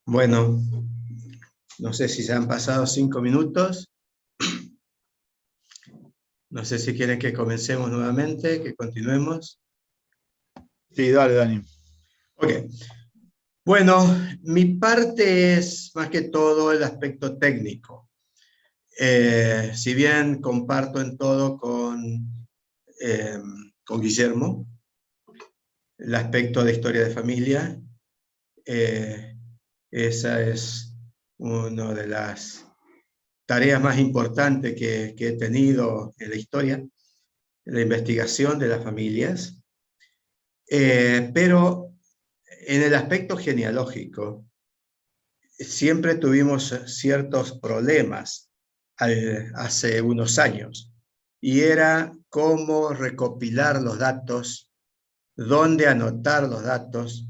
Bueno, no sé si se han pasado 5 minutos. No sé si quieren que comencemos nuevamente, que continuemos. Sí, dale, Dani. Ok. Bueno, mi parte es más que todo el aspecto técnico. Si bien comparto en todo con Guillermo, el aspecto de historia de familia, esa es una de las tareas más importantes que he tenido en la historia, la investigación de las familias. Pero en el aspecto genealógico, siempre tuvimos ciertos problemas hace unos años, y era cómo recopilar los datos, dónde anotar los datos.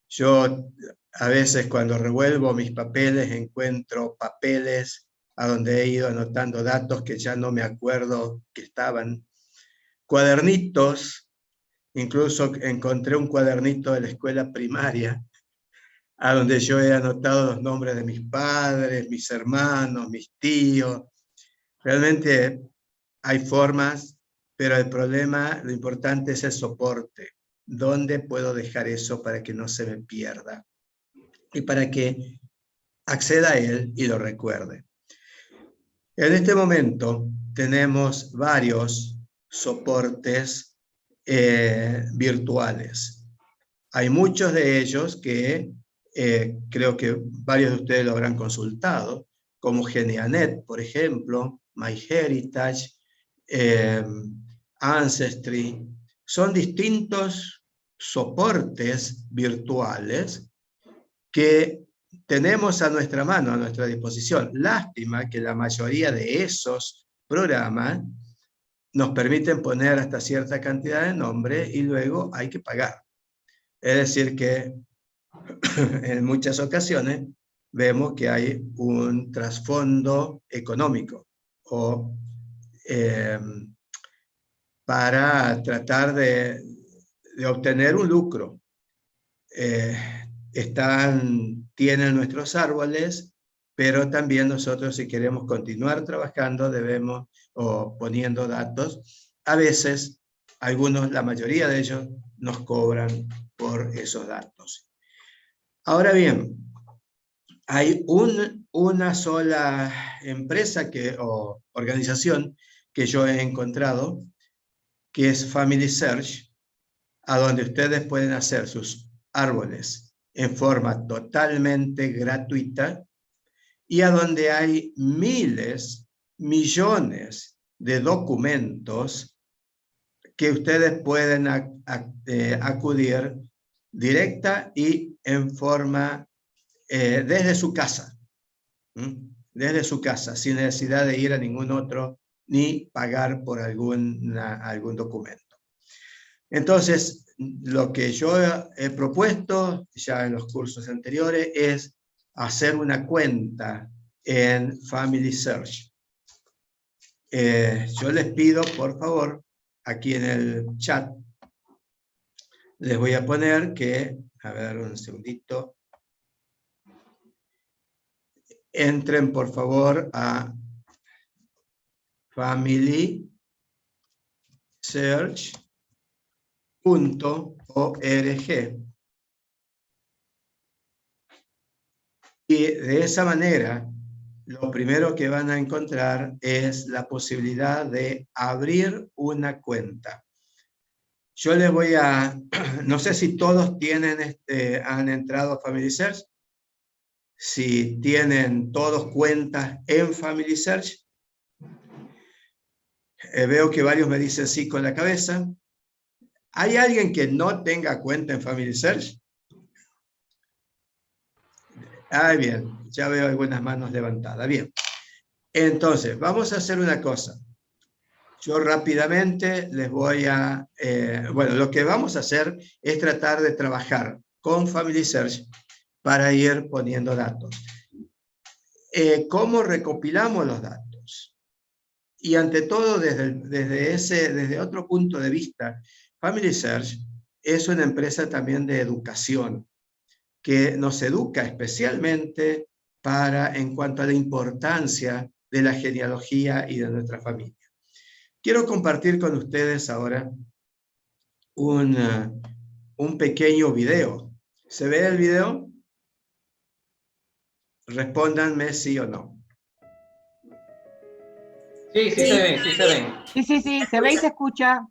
Yo a veces cuando revuelvo mis papeles encuentro papeles a donde he ido anotando datos que ya no me acuerdo que estaban, cuadernitos. Incluso encontré un cuadernito de la escuela primaria a donde yo he anotado los nombres de mis padres, mis hermanos, mis tíos. Realmente hay formas, pero el problema, lo importante es el soporte. ¿Dónde puedo dejar eso para que no se me pierda? Y para que acceda a él y lo recuerde. En este momento tenemos varios soportes virtuales. Hay muchos de ellos que creo que varios de ustedes lo habrán consultado, como Genianet, por ejemplo, MyHeritage, Ancestry. Son distintos soportes virtuales que tenemos a nuestra mano, a nuestra disposición. Lástima que la mayoría de esos programas nos permiten poner hasta cierta cantidad de nombre y luego hay que pagar. Es decir que en muchas ocasiones vemos que hay un trasfondo económico o para tratar de obtener un lucro. Tienen nuestros árboles, pero también nosotros, si queremos continuar trabajando, debemos, o poniendo datos, a veces algunos, la mayoría de ellos, nos cobran por esos datos. Ahora bien, hay una sola empresa o organización que yo he encontrado, que es Family Search, a donde ustedes pueden hacer sus árboles en forma totalmente gratuita y a donde hay miles, millones de documentos que ustedes pueden acudir directa y en forma desde su casa, desde su casa, sin necesidad de ir a ningún otro ni pagar por algún documento. Entonces, lo que yo he propuesto ya en los cursos anteriores es hacer una cuenta en Family Search. Yo les pido, por favor, aquí en el chat, les voy a poner que, a ver, un segundito, entren por favor a familysearch.org. Y de esa manera, lo primero que van a encontrar es la posibilidad de abrir una cuenta. Yo les voy a, no sé si todos han entrado a Family Search, si tienen todos cuentas en Family Search. Veo que varios me dicen sí con la cabeza. ¿Hay alguien que no tenga cuenta en Family Search? Bien, ya veo algunas manos levantadas. Bien, entonces vamos a hacer una cosa. Yo rápidamente les voy a... bueno, lo que vamos a hacer es tratar de trabajar con Family Search para ir poniendo datos. ¿Cómo recopilamos los datos? Y ante todo, desde otro punto de vista, Family Search es una empresa también de educación, que nos educa especialmente en cuanto a la importancia de la genealogía y de nuestra familia. Quiero compartir con ustedes ahora un pequeño video. ¿Se ve el video? Respóndanme sí o no. Sí, sí se ven, sí se ven. Sí, se ve y se escucha.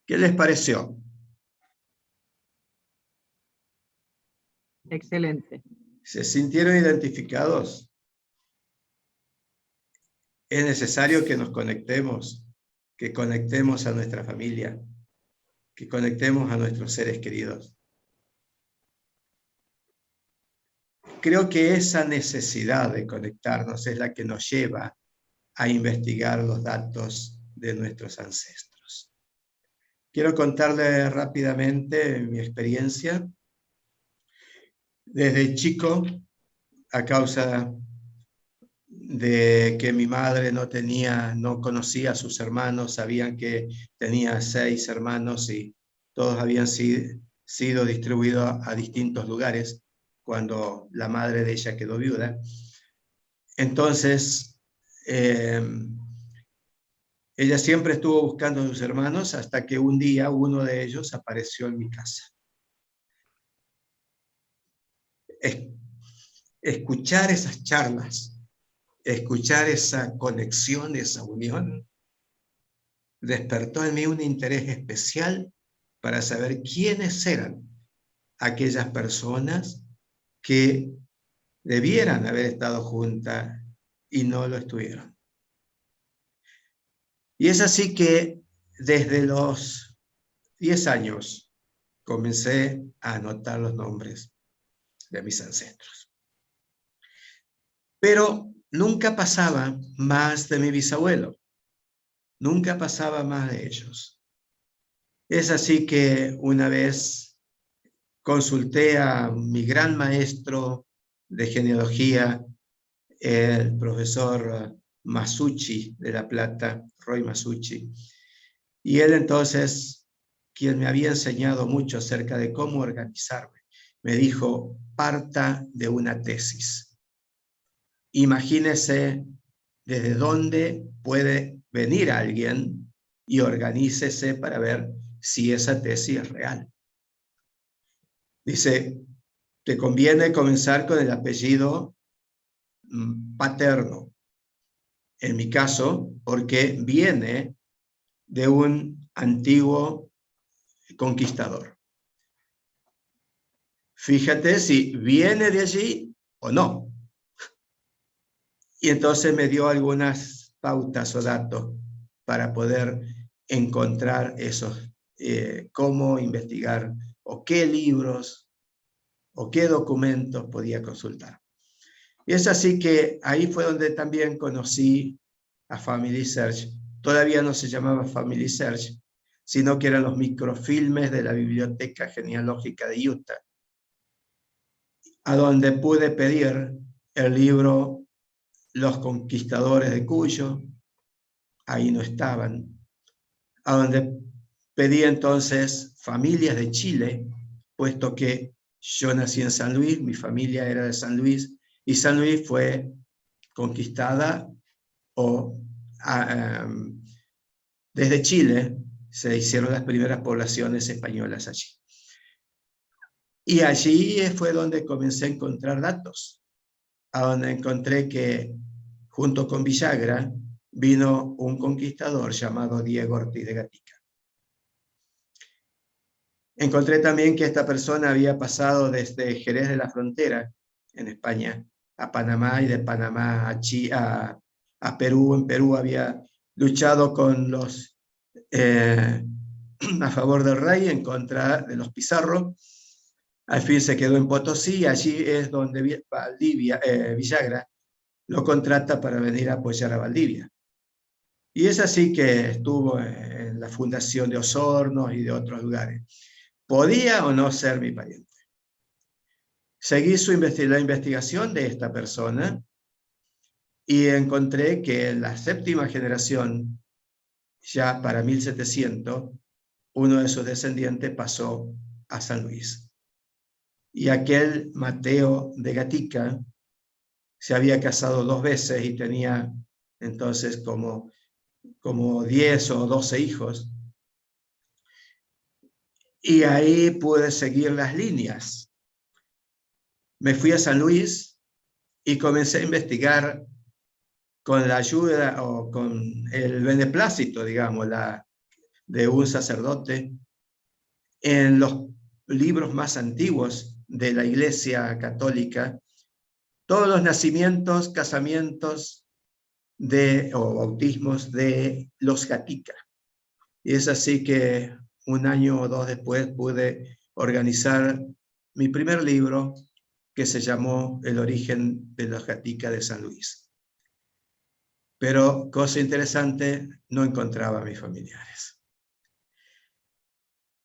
¿Qué les pareció? Excelente. ¿Se sintieron identificados? Es necesario que nos conectemos, que conectemos a nuestra familia, que conectemos a nuestros seres queridos. Creo que esa necesidad de conectarnos es la que nos lleva a investigar los datos de nuestros ancestros. Quiero contarles rápidamente mi experiencia. Desde chico, a causa de que mi madre no conocía a sus hermanos, sabían que tenía 6 hermanos y todos habían sido distribuidos a distintos lugares cuando la madre de ella quedó viuda. Entonces, ella siempre estuvo buscando a sus hermanos hasta que un día uno de ellos apareció en mi casa. Escuchar esas charlas, escuchar esa conexión, esa unión, despertó en mí un interés especial para saber quiénes eran aquellas personas que debieran haber estado juntas y no lo estuvieron. Y es así que desde los 10 años comencé a anotar los nombres de mis ancestros. Pero nunca pasaba más de mi bisabuelo. Nunca pasaba más de ellos. Es así que una vez consulté a mi gran maestro de genealogía, el profesor Masucci de La Plata, Roy Masucci, y él entonces, quien me había enseñado mucho acerca de cómo organizarme, me dijo: parta de una tesis. Imagínese desde dónde puede venir alguien y organícese para ver si esa tesis es real. Dice, te conviene comenzar con el apellido paterno. En mi caso, porque viene de un antiguo conquistador. Fíjate si viene de allí o no. Y entonces me dio algunas pautas o datos para poder encontrar esos, cómo investigar o qué libros o qué documentos podía consultar. Y es así que ahí fue donde también conocí a Family Search. Todavía no se llamaba Family Search, sino que eran los microfilmes de la Biblioteca Genealógica de Utah, a donde pude pedir el libro Los Conquistadores de Cuyo, ahí no estaban, a donde pedí entonces Familias de Chile, puesto que yo nací en San Luis, mi familia era de San Luis, y San Luis fue conquistada desde Chile se hicieron las primeras poblaciones españolas allí. Y allí fue donde comencé a encontrar datos, a donde encontré que junto con Villagra vino un conquistador llamado Diego Ortiz de Gatica. Encontré también que esta persona había pasado desde Jerez de la Frontera, en España, a Panamá, y de Panamá a Perú. En Perú había luchado con los a favor del rey, en contra de los Pizarro. Al fin se quedó en Potosí, y allí es donde Villagra lo contrata para venir a apoyar a Valdivia. Y es así que estuvo en la fundación de Osorno y de otros lugares. ¿Podía o no ser mi pariente? Seguí la investigación de esta persona y encontré que en la séptima generación, ya para 1700, uno de sus descendientes pasó a San Luis. Y aquel Mateo de Gatica se había casado 2 veces y tenía entonces como 10 o 12 hijos. Y ahí pude seguir las líneas. Me fui a San Luis y comencé a investigar con la ayuda o con el beneplácito, digamos, de un sacerdote, en los libros más antiguos de la Iglesia Católica, todos los nacimientos, casamientos o bautismos de los Gatica. Y es así que 1 año o 2 después pude organizar mi primer libro, que se llamó El origen de los Gatica de San Luis. Pero, cosa interesante, no encontraba a mis familiares.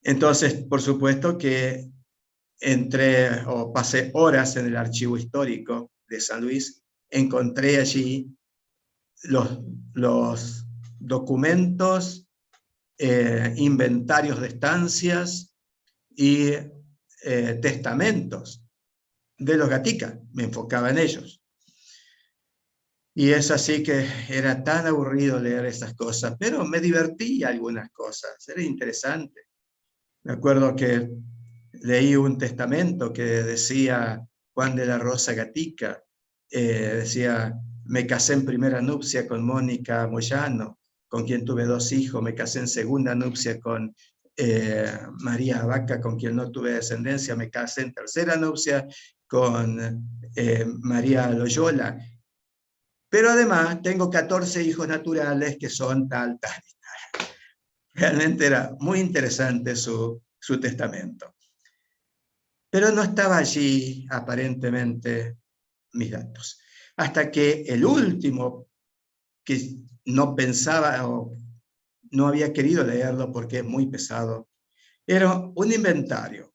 Entonces, por supuesto que pasé horas en el archivo histórico de San Luis, encontré allí los documentos, inventarios de estancias y testamentos de los Gatica. Me enfocaba en ellos. Y es así que era tan aburrido leer esas cosas, pero me divertí algunas cosas, era interesante. Me acuerdo que leí un testamento que decía Juan de la Rosa Gatica, decía: me casé en primera nupcia con Mónica Moyano, con quien tuve 2 hijos, me casé en segunda nupcia con María Vaca, con quien no tuve descendencia, me casé en tercera nupcia con María Loyola, pero además tengo 14 hijos naturales que son tal, tal y tal. Realmente era muy interesante su testamento. Pero no estaba allí aparentemente mis datos. Hasta que el último, que no pensaba o no había querido leerlo porque es muy pesado, era un inventario.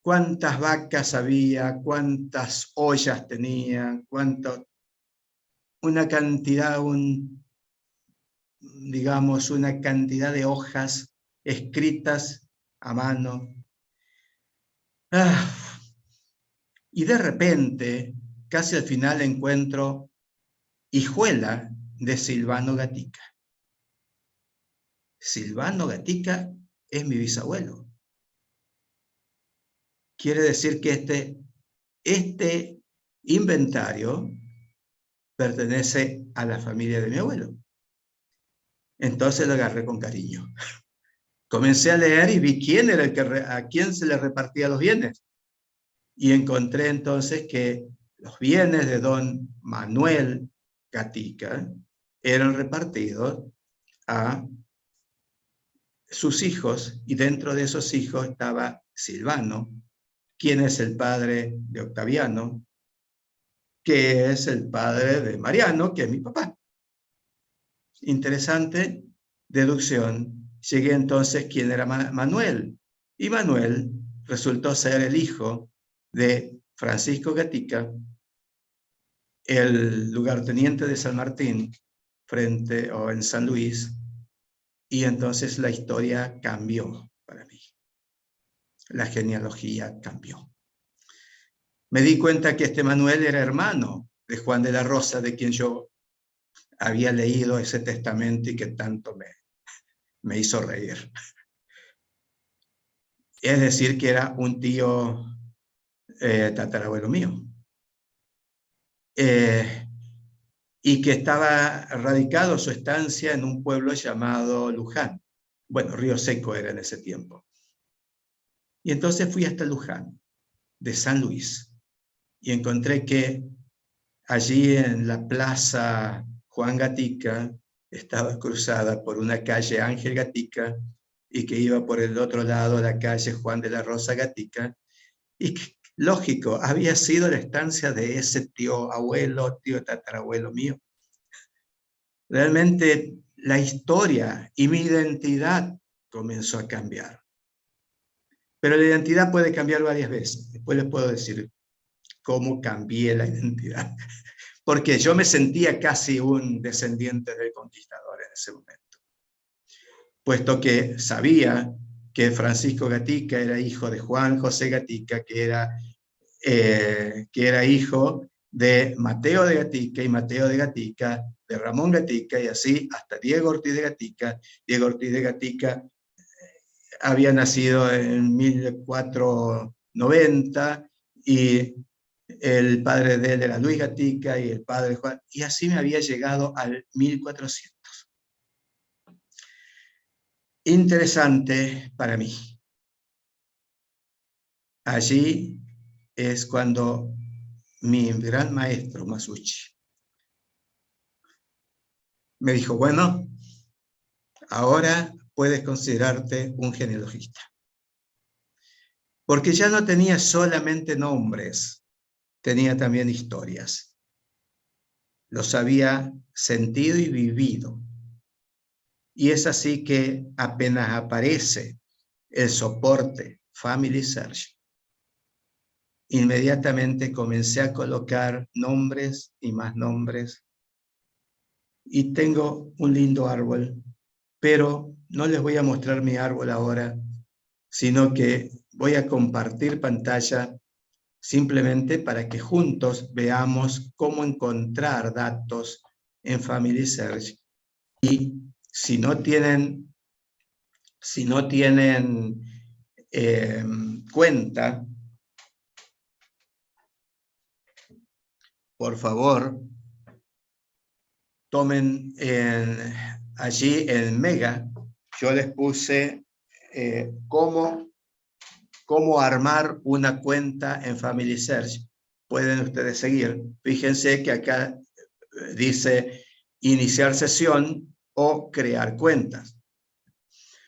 Cuántas vacas había, cuántas ollas tenían, una cantidad, digamos, una cantidad de hojas escritas a mano. Y de repente, casi al final, encuentro hijuela de Silvano Gatica. Silvano Gatica es mi bisabuelo. Quiere decir que este inventario pertenece a la familia de mi abuelo. Entonces lo agarré con cariño. Comencé a leer y vi quién era a quién se le repartía los bienes. Y encontré entonces que los bienes de don Manuel Gatica eran repartidos a sus hijos, y dentro de esos hijos estaba Silvano, quién es el padre de Octaviano, que es el padre de Mariano, que es mi papá. Interesante deducción. Llegué entonces quién era Manuel. Y Manuel resultó ser el hijo de Francisco Gatica, el lugarteniente de San Martín, en San Luis, y entonces la historia cambió para mí. La genealogía cambió. Me di cuenta que este Manuel era hermano de Juan de la Rosa, de quien yo había leído ese testamento y que tanto me hizo reír. Es decir, que era un tío tatarabuelo mío. Y que estaba radicado su estancia en un pueblo llamado Luján. Bueno, Río Seco era en ese tiempo. Y entonces fui hasta Luján, de San Luis, y encontré que allí en la plaza Juan Gatica estaba cruzada por una calle Ángel Gatica y que iba por el otro lado la calle Juan de la Rosa Gatica, y que, lógico, había sido la estancia de ese tío tatarabuelo mío. Realmente la historia y mi identidad comenzó a cambiar. Pero la identidad puede cambiar varias veces. Después les puedo decir cómo cambié la identidad. Porque yo me sentía casi un descendiente del conquistador en ese momento. Puesto que sabía que Francisco Gatica era hijo de Juan José Gatica, que era hijo de Mateo de Gatica, y Mateo de Gatica de Ramón Gatica, y así hasta Diego Ortiz de Gatica. Diego Ortiz de Gatica había nacido en 1490, y el padre de él era Luis Gatica, y el padre de Juan, y así me había llegado al 1400. Interesante para mí. Allí es cuando mi gran maestro, Masucci, me dijo, bueno, ahora puedes considerarte un genealogista. Porque ya no tenía solamente nombres, tenía también historias. Los había sentido y vivido. Y es así que apenas aparece el soporte Family Search, inmediatamente comencé a colocar nombres y más nombres. Y tengo un lindo árbol, pero no les voy a mostrar mi árbol ahora, sino que voy a compartir pantalla simplemente para que juntos veamos cómo encontrar datos en Family Search. Y si no tienen cuenta, por favor, tomen allí en Mega, yo les puse cómo armar una cuenta en Family Search. Pueden ustedes seguir. Fíjense que acá dice iniciar sesión o crear cuentas.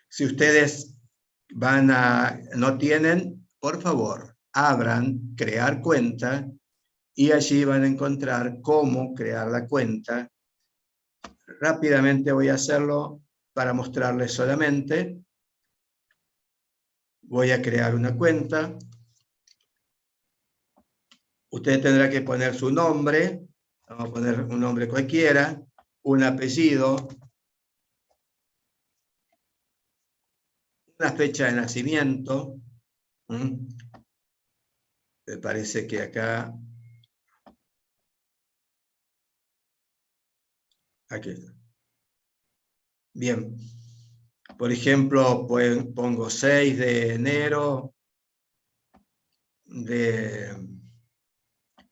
Si ustedes no tienen, por favor, abran crear cuenta y allí van a encontrar cómo crear la cuenta. Rápidamente voy a hacerlo para mostrarles solamente. Voy a crear una cuenta. Usted tendrá que poner su nombre. Vamos a poner un nombre cualquiera, un apellido, una fecha de nacimiento. Me parece que acá... Aquí está. Bien. Por ejemplo, pongo 6 de enero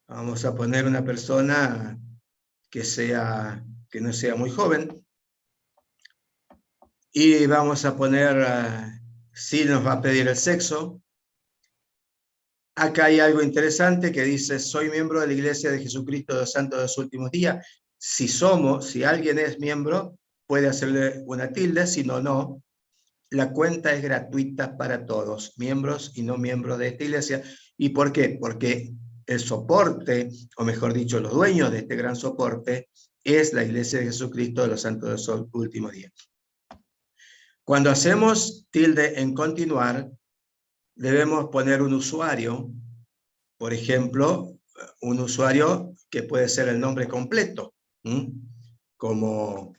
vamos a poner una persona que no sea muy joven. Y vamos a poner, si nos va a pedir el sexo. Acá hay algo interesante que dice, soy miembro de la Iglesia de Jesucristo de los Santos de los Últimos Días. Si alguien es miembro, puede hacerle una tilde, si no, no. la cuenta es gratuita para todos, miembros y no miembros de esta iglesia. ¿Y por qué? Porque el soporte, o mejor dicho, los dueños de este gran soporte, es la Iglesia de Jesucristo de los Santos de los Últimos Días. Cuando hacemos tilde en continuar, debemos poner un usuario, por ejemplo, un usuario que puede ser el nombre completo, como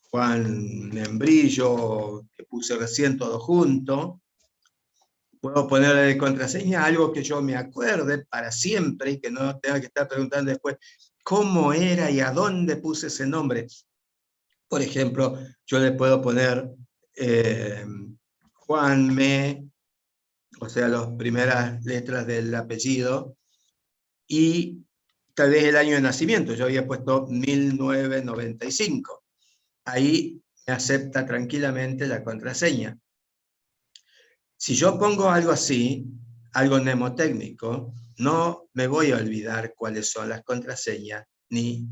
Juan Membrillo, que puse recién todo junto. Puedo ponerle de contraseña algo que yo me acuerde para siempre y que no tenga que estar preguntando después cómo era y a dónde puse ese nombre. Por ejemplo, yo le puedo poner Juanme, o sea, las primeras letras del apellido, y tal vez el año de nacimiento. Yo había puesto 1995. Ahí me acepta tranquilamente la contraseña. Si yo pongo algo así, algo mnemotécnico, no me voy a olvidar cuáles son las contraseñas ni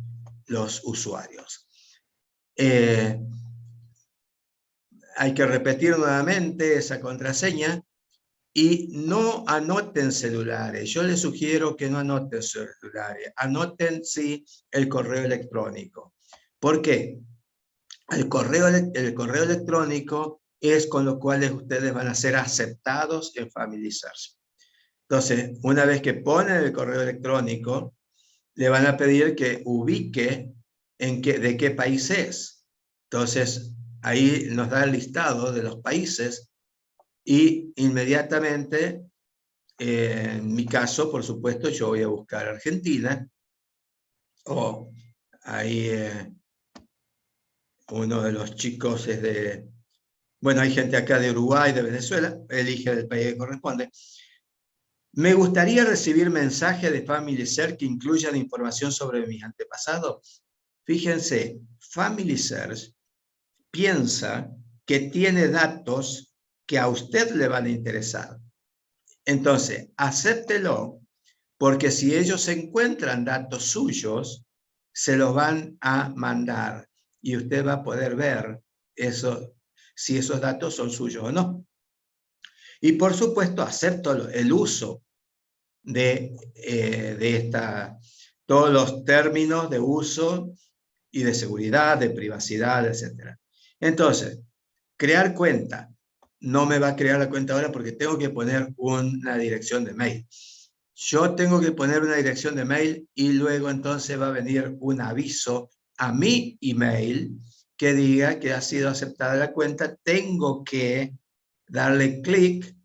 los usuarios. Hay que repetir nuevamente esa contraseña y no anoten celulares. Yo les sugiero que no anoten celulares. Anoten, sí, el correo electrónico. ¿Por qué? El correo electrónico es con lo cual ustedes van a ser aceptados en Family Search. Entonces, una vez que ponen el correo electrónico, le van a pedir que ubique de qué país es. Entonces, ahí nos da el listado de los países y inmediatamente, en mi caso, por supuesto, yo voy a buscar Argentina, o ahí uno de los chicos es de, bueno, hay gente acá de Uruguay, de Venezuela, elige el país que corresponde. Me gustaría recibir mensajes de Family Search que incluyan información sobre mis antepasados. Fíjense, Family Search piensa que tiene datos que a usted le van a interesar. Entonces, acéptelo, porque si ellos encuentran datos suyos, se los van a mandar y usted va a poder ver eso, si esos datos son suyos o no. Y por supuesto, acepto el uso de todos los términos de uso y de seguridad, de privacidad, etc. Entonces, crear cuenta. No me va a crear la cuenta ahora porque tengo que poner una dirección de mail. Yo tengo que poner una dirección de mail y luego entonces va a venir un aviso a mi email que diga que ha sido aceptada la cuenta. Tengo que darle clic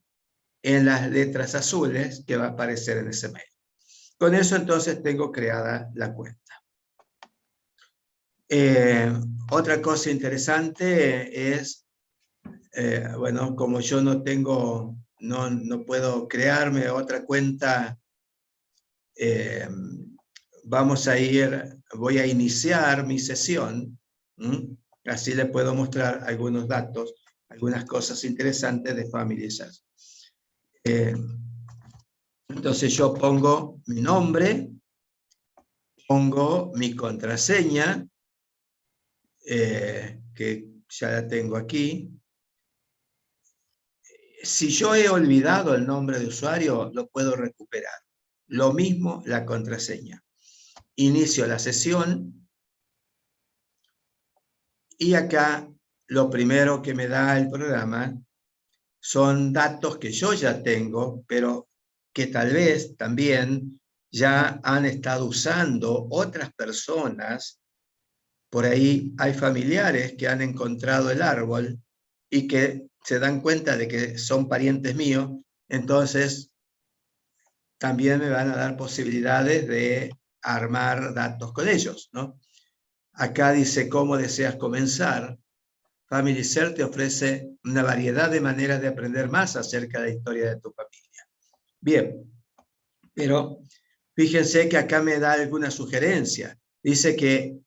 en las letras azules que va a aparecer en ese mail. Con eso entonces tengo creada la cuenta. Otra cosa interesante es, bueno, como yo no tengo, no puedo crearme otra cuenta, voy a iniciar mi sesión, así le puedo mostrar algunos datos, algunas cosas interesantes de Family Search. Entonces yo pongo mi nombre, pongo mi contraseña, que ya la tengo aquí. Si yo he olvidado el nombre de usuario, lo puedo recuperar. Lo mismo la contraseña. Inicio la sesión y acá lo primero que me da el programa son datos que yo ya tengo, pero que tal vez también ya han estado usando otras personas. Por ahí hay familiares que han encontrado el árbol y que se dan cuenta de que son parientes míos, entonces también me van a dar posibilidades de armar datos con ellos, ¿no? Acá dice, ¿cómo deseas comenzar? Family Search te ofrece una variedad de maneras de aprender más acerca de la historia de tu familia. Bien, pero fíjense que acá me da alguna sugerencia. Dice que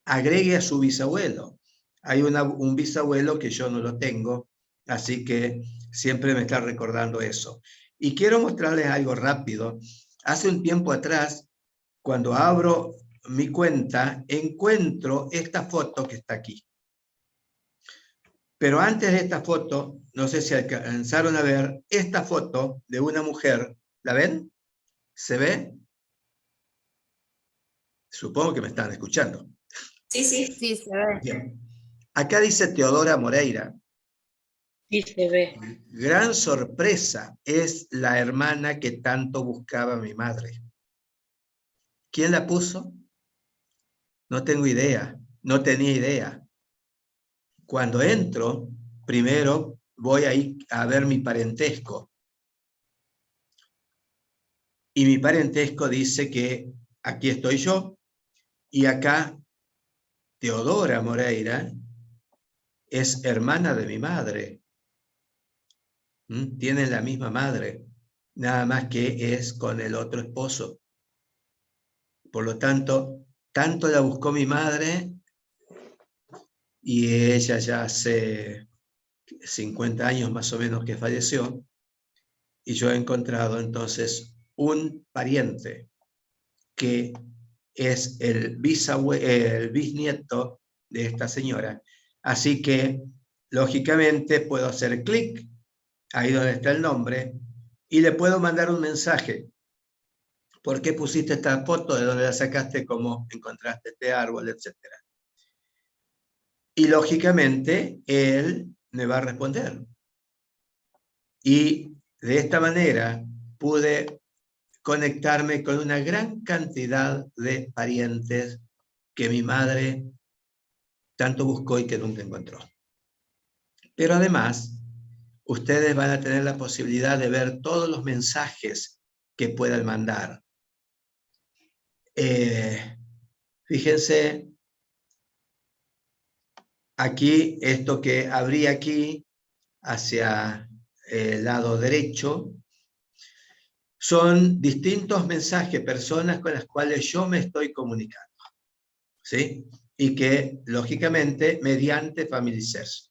agregue a su bisabuelo. Hay un bisabuelo que yo no lo tengo, así que siempre me está recordando eso. Y quiero mostrarles algo rápido. Hace un tiempo atrás, cuando abro mi cuenta, encuentro esta foto que está aquí. Pero antes de esta foto, no sé si alcanzaron a ver esta foto de una mujer. ¿La ven? ¿Se ve? Supongo que me están escuchando. Sí, sí. Sí, se ve. Bien. Acá dice Teodora Moreira. Sí, se ve. Gran sorpresa, es la hermana que tanto buscaba mi madre. ¿Quién la puso? No tengo idea, no tenía idea. Cuando entro, primero voy ahí a ver mi parentesco. Y mi parentesco dice que aquí estoy yo, y acá Teodora Moreira es hermana de mi madre. Tienen la misma madre, nada más que es con el otro esposo. Por lo tanto, tanto la buscó mi madre, y ella ya hace 50 años más o menos que falleció, y yo he encontrado entonces un pariente que es el bisnieto de esta señora. Así que, lógicamente, puedo hacer clic ahí donde está el nombre y le puedo mandar un mensaje. ¿Por qué pusiste esta foto? ¿De dónde la sacaste? ¿Cómo encontraste este árbol? Etcétera. Y lógicamente, él me va a responder. Y de esta manera pude conectarme con una gran cantidad de parientes que mi madre tanto buscó y que nunca encontró. Pero además, ustedes van a tener la posibilidad de ver todos los mensajes que puedan mandar. Fíjense, aquí, esto que abrí aquí, hacia el lado derecho, son distintos mensajes, personas con las cuales yo me estoy comunicando, ¿sí? Y que, lógicamente, mediante Family Search.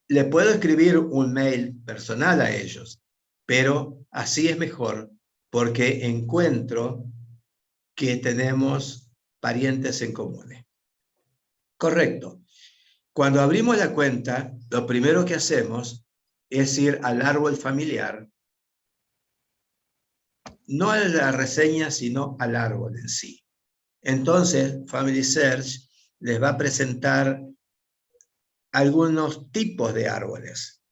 Le puedo escribir un mail personal a ellos, pero así es mejor, porque encuentro que tenemos parientes en común. Correcto. Cuando abrimos la cuenta, lo primero que hacemos es ir al árbol familiar, no a la reseña, sino al árbol en sí. Entonces, Family Search les va a presentar algunos tipos de árboles.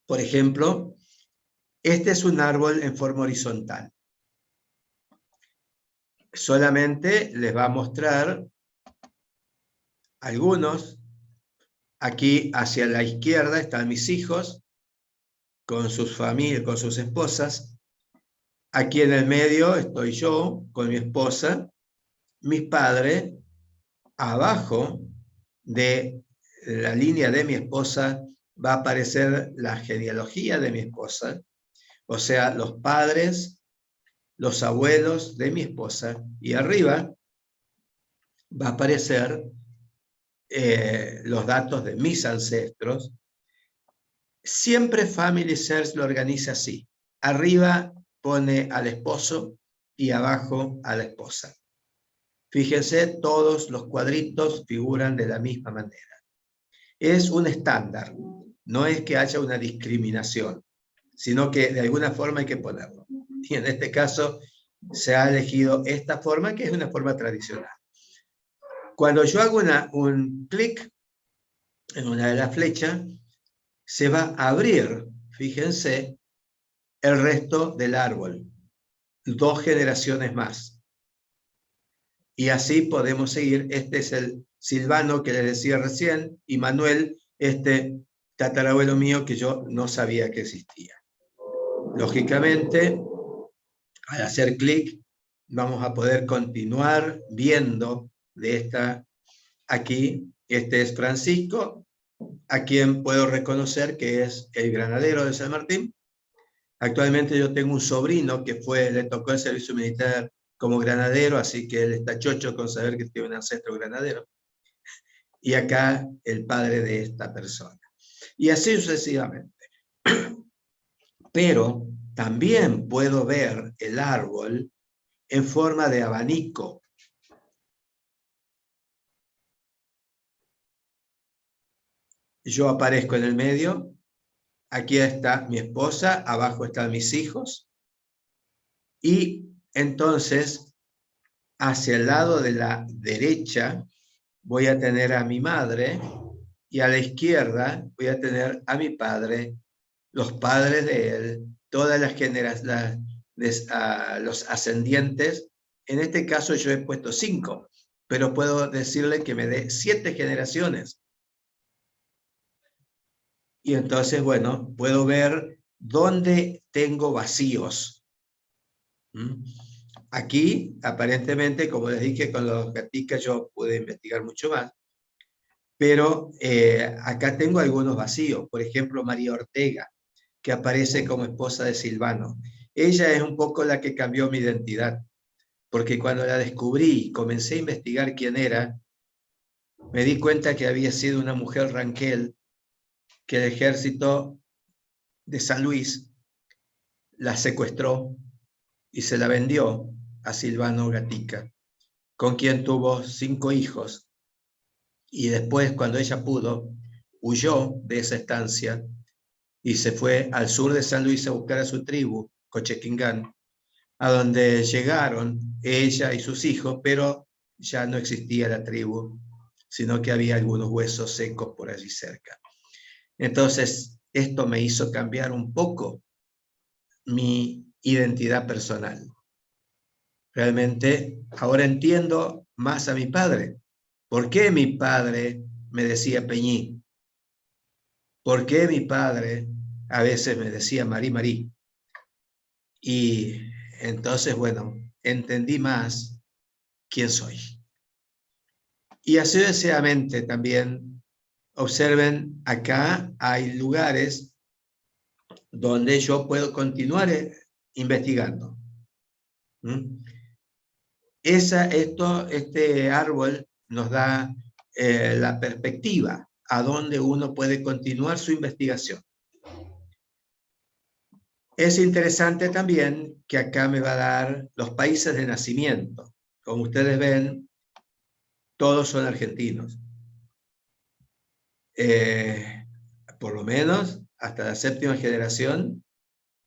Por ejemplo, este es un árbol en forma horizontal. Solamente les va a mostrar algunos. Aquí hacia la izquierda están mis hijos con sus familias, con sus esposas. Aquí en el medio estoy yo con mi esposa, mis padres. Abajo de la línea de mi esposa va a aparecer la genealogía de mi esposa, o sea, los padres, los abuelos de mi esposa, y arriba va a aparecer los datos de mis ancestros. Siempre Family Search lo organiza así. Arriba pone al esposo y abajo a la esposa. Fíjense, todos los cuadritos figuran de la misma manera. Es un estándar, no es que haya una discriminación, sino que de alguna forma hay que ponerlo. Y en este caso se ha elegido esta forma, que es una forma tradicional. Cuando yo hago un clic en una de las flechas, se va a abrir, fíjense, el resto del árbol, 2 generaciones más. Y así podemos seguir. Este es el Silvano que les decía recién, y Manuel, este tatarabuelo mío que yo no sabía que existía. Lógicamente, al hacer clic, vamos a poder continuar viendo de esta aquí. Este es Francisco, a quien puedo reconocer que es el granadero de San Martín. Actualmente yo tengo un sobrino que le tocó el servicio militar como granadero, así que él está chocho con saber que tiene un ancestro granadero. Y acá el padre de esta persona. Y así sucesivamente. Pero también puedo ver el árbol en forma de abanico. yo aparezco en el medio, aquí está mi esposa, abajo están mis hijos, y entonces hacia el lado de la derecha voy a tener a mi madre, y a la izquierda voy a tener a mi padre, los padres de él, todas las generaciones, los ascendientes. En este caso yo he puesto 5, pero puedo decirle que me dé 7 generaciones. Y entonces, bueno, puedo ver dónde tengo vacíos. Aquí, aparentemente, como les dije, con los gaticas yo pude investigar mucho más, pero acá tengo algunos vacíos. Por ejemplo, María Ortega, que aparece como esposa de Silvano. Ella es un poco la que cambió mi identidad, porque cuando la descubrí y comencé a investigar quién era, me di cuenta que había sido una mujer ranquel que el ejército de San Luis la secuestró y se la vendió a Silvano Gatica, con quien tuvo 5 hijos. Y después, cuando ella pudo, huyó de esa estancia y se fue al sur de San Luis a buscar a su tribu, Cochequingán, a donde llegaron ella y sus hijos, pero ya no existía la tribu, sino que había algunos huesos secos por allí cerca. Entonces, esto me hizo cambiar un poco mi identidad personal. Realmente, ahora entiendo más a mi padre. ¿Por qué mi padre me decía Peñí? ¿Por qué mi padre a veces me decía Marí Marí? Y entonces, bueno, entendí más quién soy. Y así deseadamente también, observen, acá hay lugares donde yo puedo continuar investigando. Este árbol nos da la perspectiva a donde uno puede continuar su investigación. Es interesante también que acá me va a dar los países de nacimiento. Como ustedes ven, todos son argentinos. Por lo menos hasta la 7ª generación,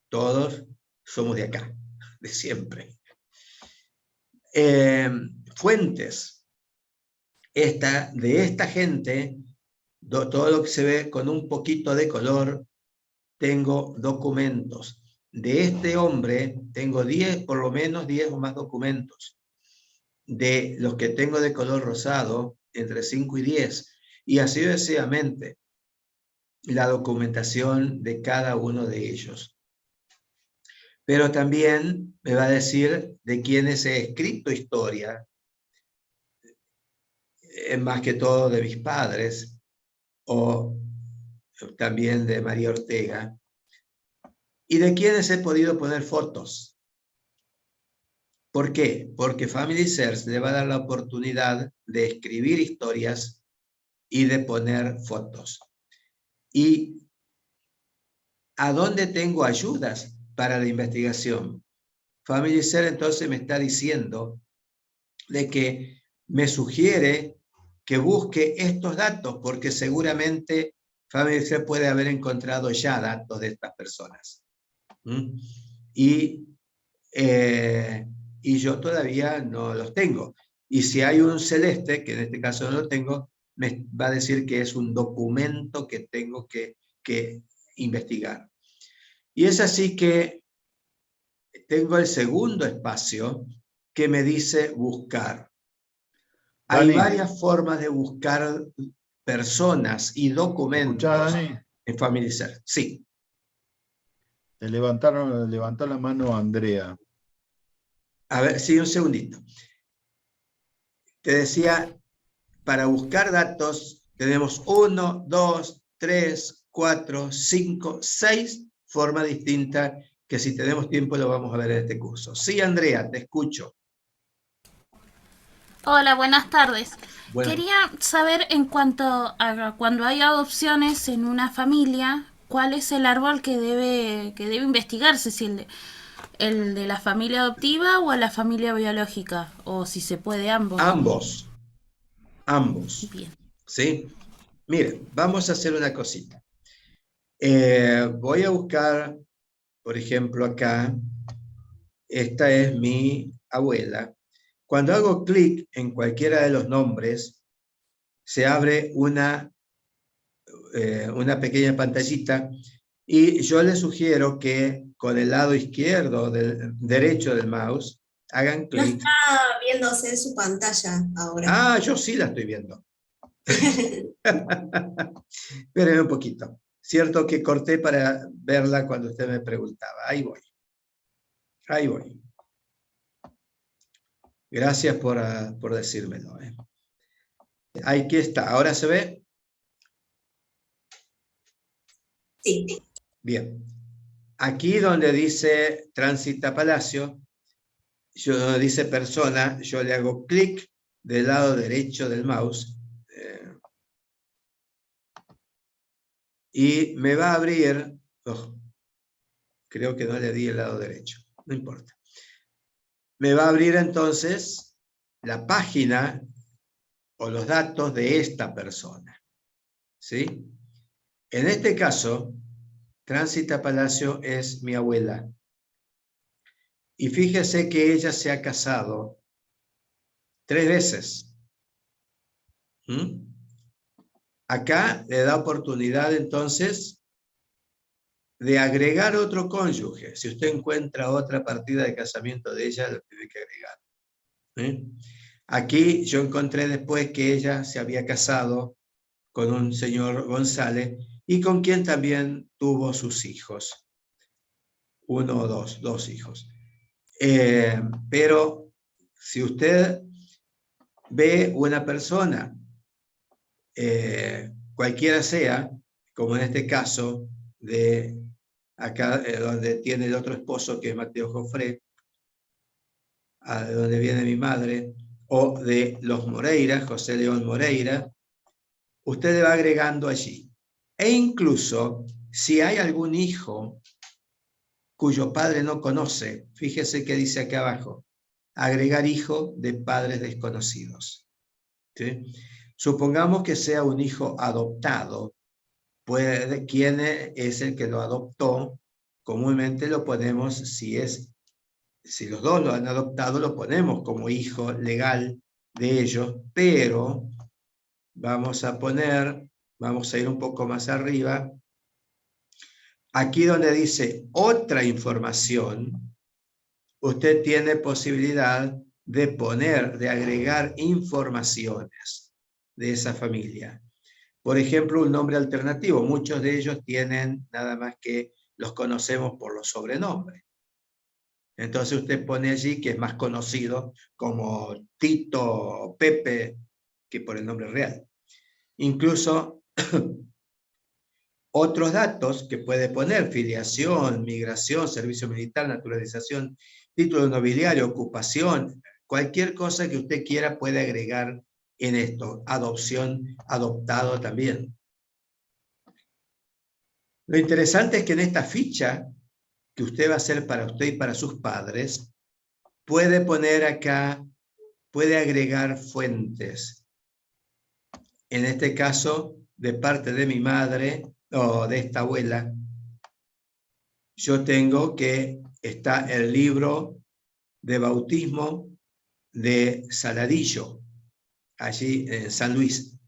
todos somos de acá, de siempre. Fuentes. De esta gente, todo lo que se ve con un poquito de color, tengo documentos. De este hombre tengo 10, por lo menos 10 o más documentos. De los que tengo de color rosado, entre 5 y 10. Y así sucesivamente, la documentación de cada uno de ellos. Pero también me va a decir de quiénes he escrito historia, más que todo de mis padres, o también de María Ortega, y de quienes he podido poner fotos. ¿Por qué? Porque Family Search le va a dar la oportunidad de escribir historias y de poner fotos. ¿Y a dónde tengo ayudas para la investigación? Family Search entonces me está diciendo de que me sugiere que busque estos datos, porque seguramente Family Search puede haber encontrado ya datos de estas personas. Y yo todavía no los tengo. Y si hay un celeste, que en este caso no lo tengo, me va a decir que es un documento que tengo que investigar. Y es así que tengo el segundo espacio que me dice buscar. Hay Dani, varias formas de buscar personas y documentos Dani, en Family Search. Sí. levantó la mano Andrea. A ver, sí, un segundito. Te decía, para buscar datos tenemos 1, 2, 3, 4, 5, 6 formas distintas que si tenemos tiempo lo vamos a ver en este curso. Sí, Andrea, te escucho. Hola, buenas tardes. Bueno, Quería saber en cuanto a cuando hay adopciones en una familia, ¿cuál es el árbol que debe investigarse? Si el de la familia adoptiva o la familia biológica, o si se puede ambos. ambos. Bien. ¿Sí? Miren, vamos a hacer una cosita. Voy a buscar, por ejemplo, acá, esta es mi abuela. Cuando hago clic en cualquiera de los nombres, se abre una pequeña pantallita y yo les sugiero que con el lado izquierdo, derecho del mouse, hagan No clic. está viéndose en su pantalla ahora. Ah, yo sí la estoy viendo. Espérenme un poquito. Cierto que corté para verla cuando usted me preguntaba. Ahí voy. Ahí voy. Gracias por decírmelo. Aquí está. ¿Ahora se ve? Sí. Bien. Aquí donde dice Transita Palacio, donde dice persona, yo le hago clic del lado derecho del mouse y me va a abrir, creo que no le di el lado derecho, no importa. Me va a abrir entonces la página o los datos de esta persona. ¿Sí? En este caso, Transita Palacio es mi abuela. Y fíjese que ella se ha casado 3 veces. Acá le da oportunidad entonces de agregar otro cónyuge. Si usted encuentra otra partida de casamiento de ella, lo tiene que agregar. Aquí yo encontré después que ella se había casado con un señor González y con quien también tuvo sus hijos. 1 o 2 hijos. Pero si usted ve una persona, cualquiera sea, como en este caso de acá donde tiene el otro esposo que es Mateo Jofré, de donde viene mi madre, o de los Moreira, José León Moreira, usted le va agregando allí. E incluso si hay algún hijo cuyo padre no conoce, fíjese que dice acá abajo, agregar hijo de padres desconocidos. ¿Sí? Supongamos que sea un hijo adoptado, ¿quién es el que lo adoptó? Comúnmente lo ponemos, si los dos lo han adoptado, lo ponemos como hijo legal de ellos, pero vamos a ir un poco más arriba, aquí donde dice otra información, usted tiene posibilidad de agregar informaciones de esa familia. Por ejemplo, un nombre alternativo. Muchos de ellos tienen nada más que los conocemos por los sobrenombres. Entonces usted pone allí que es más conocido como Tito o Pepe que por el nombre real. Incluso otros datos que puede poner, filiación, migración, servicio militar, naturalización, título nobiliario, ocupación, cualquier cosa que usted quiera puede agregar en esto. Adopción, adoptado también. Lo interesante es que en esta ficha que usted va a hacer para usted y para sus padres, puede poner acá, puede agregar fuentes. En este caso, de parte de mi madre, o de esta abuela, yo tengo que está el libro de bautismo de Saladillo, allí en San Luis.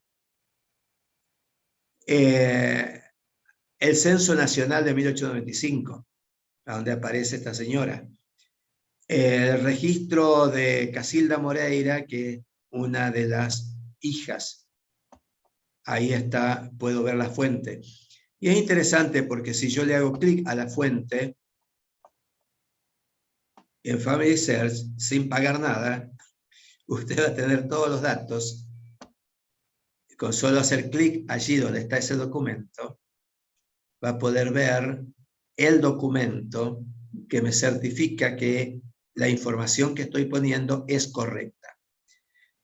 El Censo Nacional de 1895, donde aparece esta señora. El registro de Casilda Moreira, que es una de las hijas. Ahí está, puedo ver la fuente. Y es interesante porque si yo le hago clic a la fuente, en Family Search, sin pagar nada, usted va a tener todos los datos. Con solo hacer clic allí donde está ese documento, va a poder ver el documento que me certifica que la información que estoy poniendo es correcta.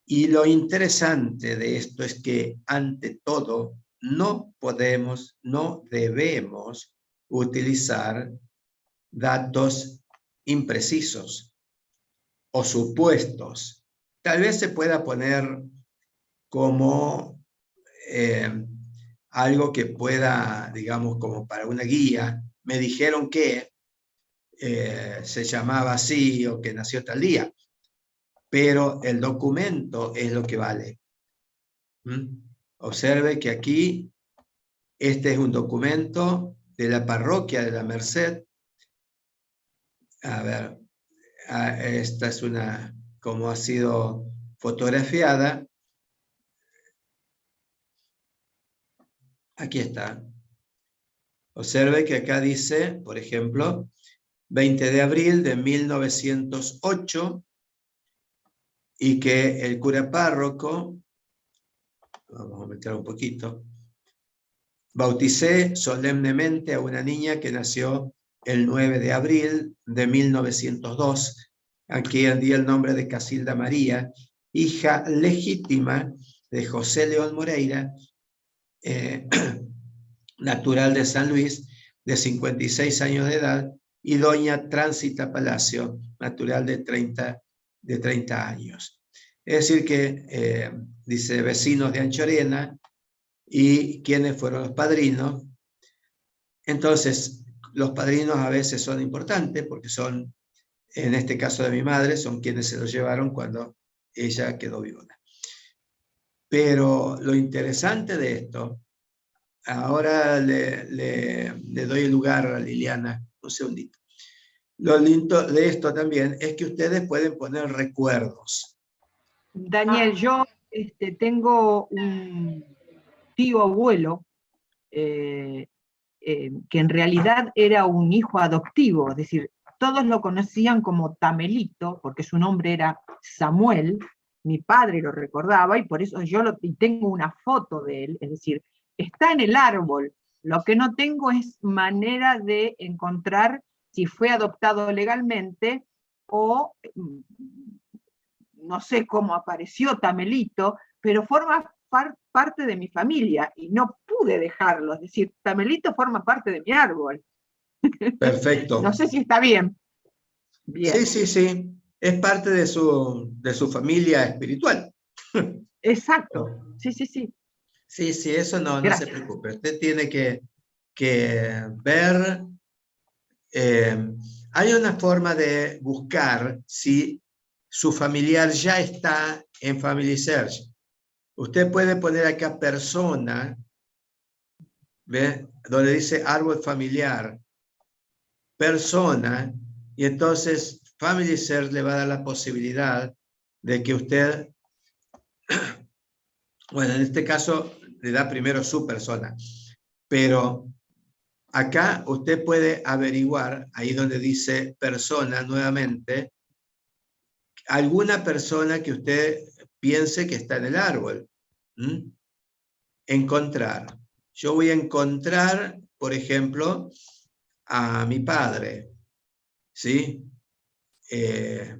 Y lo interesante de esto es que, ante todo, no debemos utilizar datos imprecisos o supuestos. Tal vez se pueda poner como algo que pueda, digamos, como para una guía. Me dijeron que se llamaba así o que nació tal día, pero el documento es lo que vale. Observe que aquí, este es un documento de la parroquia de la Merced. A ver, esta es una, como ha sido fotografiada. Aquí está. Observe que acá dice, por ejemplo, 20 de abril de 1908, y que el cura párroco, vamos a aumentar un poquito, bauticé solemnemente a una niña que nació el 9 de abril de 1902. Aquí di el nombre de Casilda María, hija legítima de José León Moreira, natural de San Luis, de 56 años de edad, y doña Tránsita Palacio, natural de 30 años. Es decir que, dice, vecinos de Anchorena, y quiénes fueron los padrinos. Entonces, los padrinos a veces son importantes, porque son, en este caso de mi madre, son quienes se lo llevaron cuando ella quedó viuda. Pero lo interesante de esto, ahora le doy el lugar a Liliana, un segundito. Lo lindo de esto también es que ustedes pueden poner recuerdos. Daniel, yo tengo un tío abuelo que en realidad era un hijo adoptivo, es decir, todos lo conocían como Tamelito, porque su nombre era Samuel, mi padre lo recordaba, y por eso y tengo una foto de él, es decir, está en el árbol. Lo que no tengo es manera de encontrar si fue adoptado legalmente o no sé cómo apareció Tamelito, pero forma parte de mi familia y no pude dejarlo. Es decir, Tamelito forma parte de mi árbol. Perfecto. No sé si está bien. Bien. Sí. Es parte de su familia espiritual. Exacto. Sí. Sí, eso no se preocupe. Usted tiene que ver. Hay una forma de buscar si su familiar ya está en Family Search. Usted puede poner acá persona, ¿ve? Donde dice árbol familiar, persona, y entonces Family Search le va a dar la posibilidad de que usted, bueno, en este caso le da primero su persona, pero acá usted puede averiguar, ahí donde dice persona nuevamente, alguna persona que usted piense que está en el árbol. Encontrar. Yo voy a encontrar, por ejemplo, a mi padre, ¿sí? Que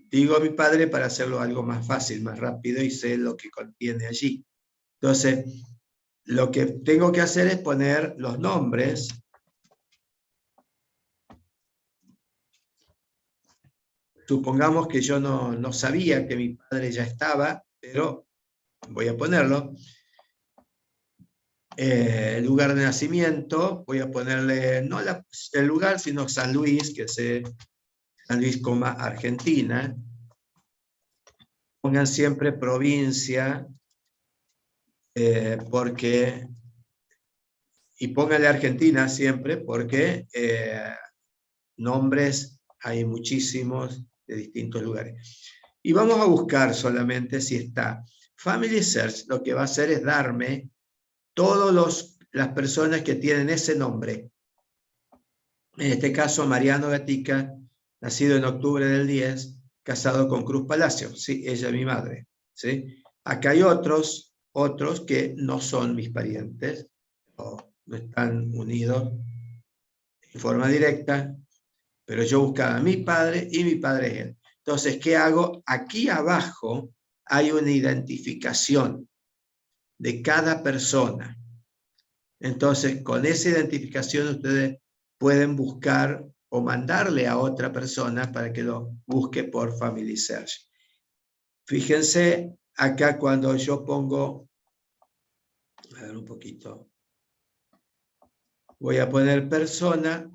digo a mi padre para hacerlo algo más fácil, más rápido, y sé lo que contiene allí. Entonces, lo que tengo que hacer es poner los nombres. Supongamos que yo no sabía que mi padre ya estaba, pero voy a ponerlo. El lugar de nacimiento, voy a ponerle, no el lugar, sino San Luis, que es San Luis, Argentina. Pongan siempre provincia, porque, y pónganle Argentina siempre, porque nombres hay muchísimos de distintos lugares. Y vamos a buscar solamente si está. Family Search lo que va a hacer es darme todas las personas que tienen ese nombre. En este caso, Mariano Gatica, nacido en octubre del 10, casado con Cruz Palacio. Sí, ella es mi madre. ¿Sí? Acá hay otros que no son mis parientes, o no están unidos en forma directa, pero yo buscaba a mi padre y mi padre es él. Entonces, ¿qué hago? Aquí abajo hay una identificación de cada persona. Entonces, con esa identificación ustedes pueden buscar o mandarle a otra persona para que lo busque por Family Search. Fíjense acá cuando yo pongo A ver un poquito. Voy a poner persona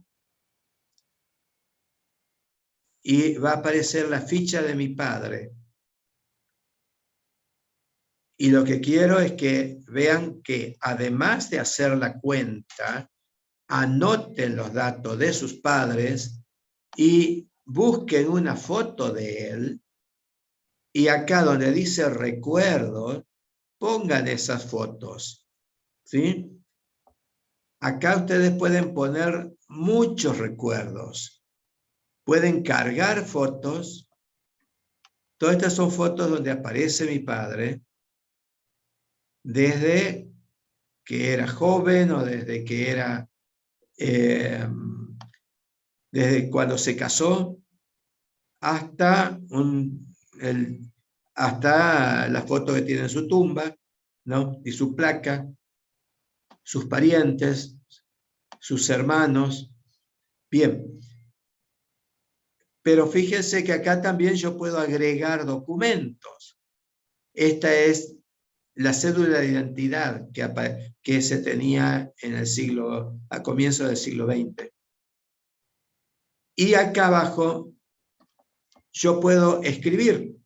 y va a aparecer la ficha de mi padre. Y lo que quiero es que vean que además de hacer la cuenta, anoten los datos de sus padres y busquen una foto de él. Y acá donde dice recuerdos, pongan esas fotos, ¿sí? Acá ustedes pueden poner muchos recuerdos. Pueden cargar fotos. Todas estas son fotos donde aparece mi padre desde que era joven o desde que era, desde cuando se casó hasta, hasta la foto que tiene en su tumba, ¿no? Y su placa, sus parientes, sus hermanos. Bien. Pero fíjense que acá también yo puedo agregar documentos. Esta es la cédula de identidad que se tenía en el siglo, a comienzos del siglo XX. Y acá abajo yo puedo escribir,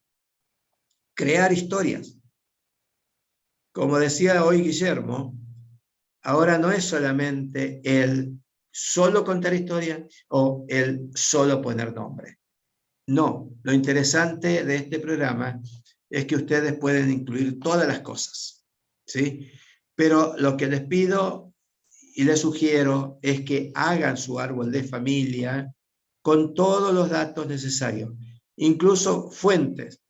crear historias. Como decía hoy Guillermo, ahora no es solamente el solo contar historias o el solo poner nombre. No, lo interesante de este programa es que ustedes pueden incluir todas las cosas, ¿sí? Pero lo que les pido y les sugiero es que hagan su árbol de familia con todos los datos necesarios, incluso fuentes.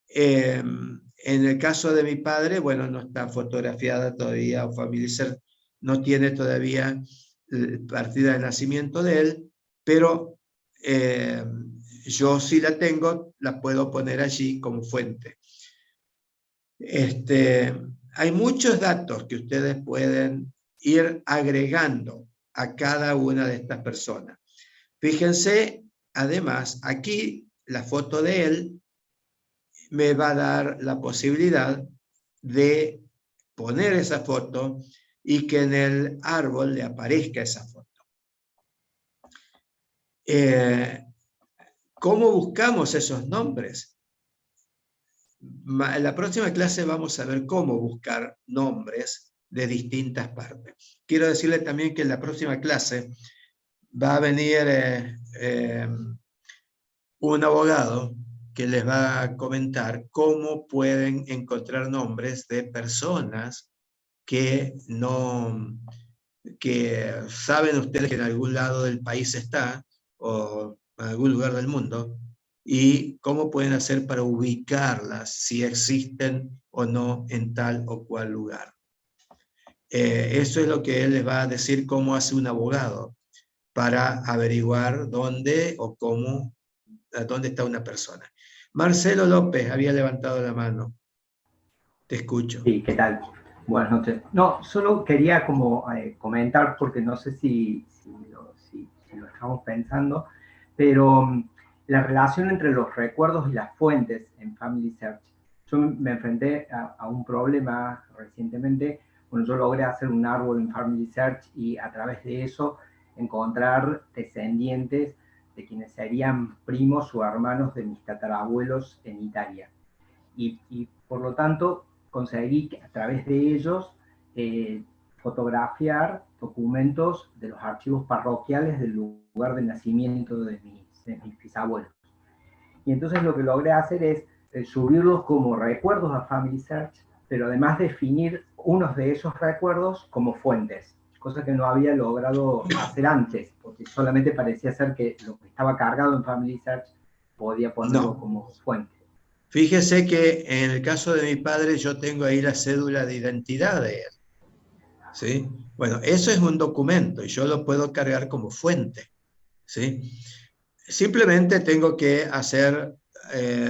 En el caso de mi padre, bueno, no está fotografiada todavía, o Family Search no tiene todavía partida de nacimiento de él, pero yo sí la tengo, la puedo poner allí como fuente. Hay muchos datos que ustedes pueden ir agregando a cada una de estas personas. Fíjense, además, aquí la foto de él me va a dar la posibilidad de poner esa foto y que en el árbol le aparezca esa foto. ¿Cómo buscamos esos nombres? En la próxima clase vamos a ver cómo buscar nombres de distintas partes. Quiero decirle también que en la próxima clase va a venir un abogado que les va a comentar cómo pueden encontrar nombres de personas que saben ustedes que en algún lado del país está, o en algún lugar del mundo, y cómo pueden hacer para ubicarlas, si existen o no en tal o cual lugar. Eso es lo que él les va a decir cómo hace un abogado para averiguar dónde o cómo, dónde está una persona. Marcelo López había levantado la mano. Te escucho. Sí, ¿qué tal? Buenas noches. No, solo quería como comentar, porque no sé si lo estamos pensando, pero la relación entre los recuerdos y las fuentes en Family Search. Yo me enfrenté a un problema recientemente. Bueno, yo logré hacer un árbol en Family Search y a través de eso encontrar descendientes de quienes serían primos o hermanos de mis tatarabuelos en Italia. Y por lo tanto conseguí que a través de ellos fotografiar documentos de los archivos parroquiales del lugar de nacimiento de mis bisabuelos. Y entonces lo que logré hacer es subirlos como recuerdos a Family Search, pero además definir unos de esos recuerdos como fuentes, cosa que no había logrado hacer antes, porque solamente parecía ser que lo que estaba cargado en Family Search podía ponerlo como fuente. Fíjese que en el caso de mi padre yo tengo ahí la cédula de identidad de él, ¿sí? Bueno, eso es un documento y yo lo puedo cargar como fuente, ¿sí? Simplemente tengo que hacer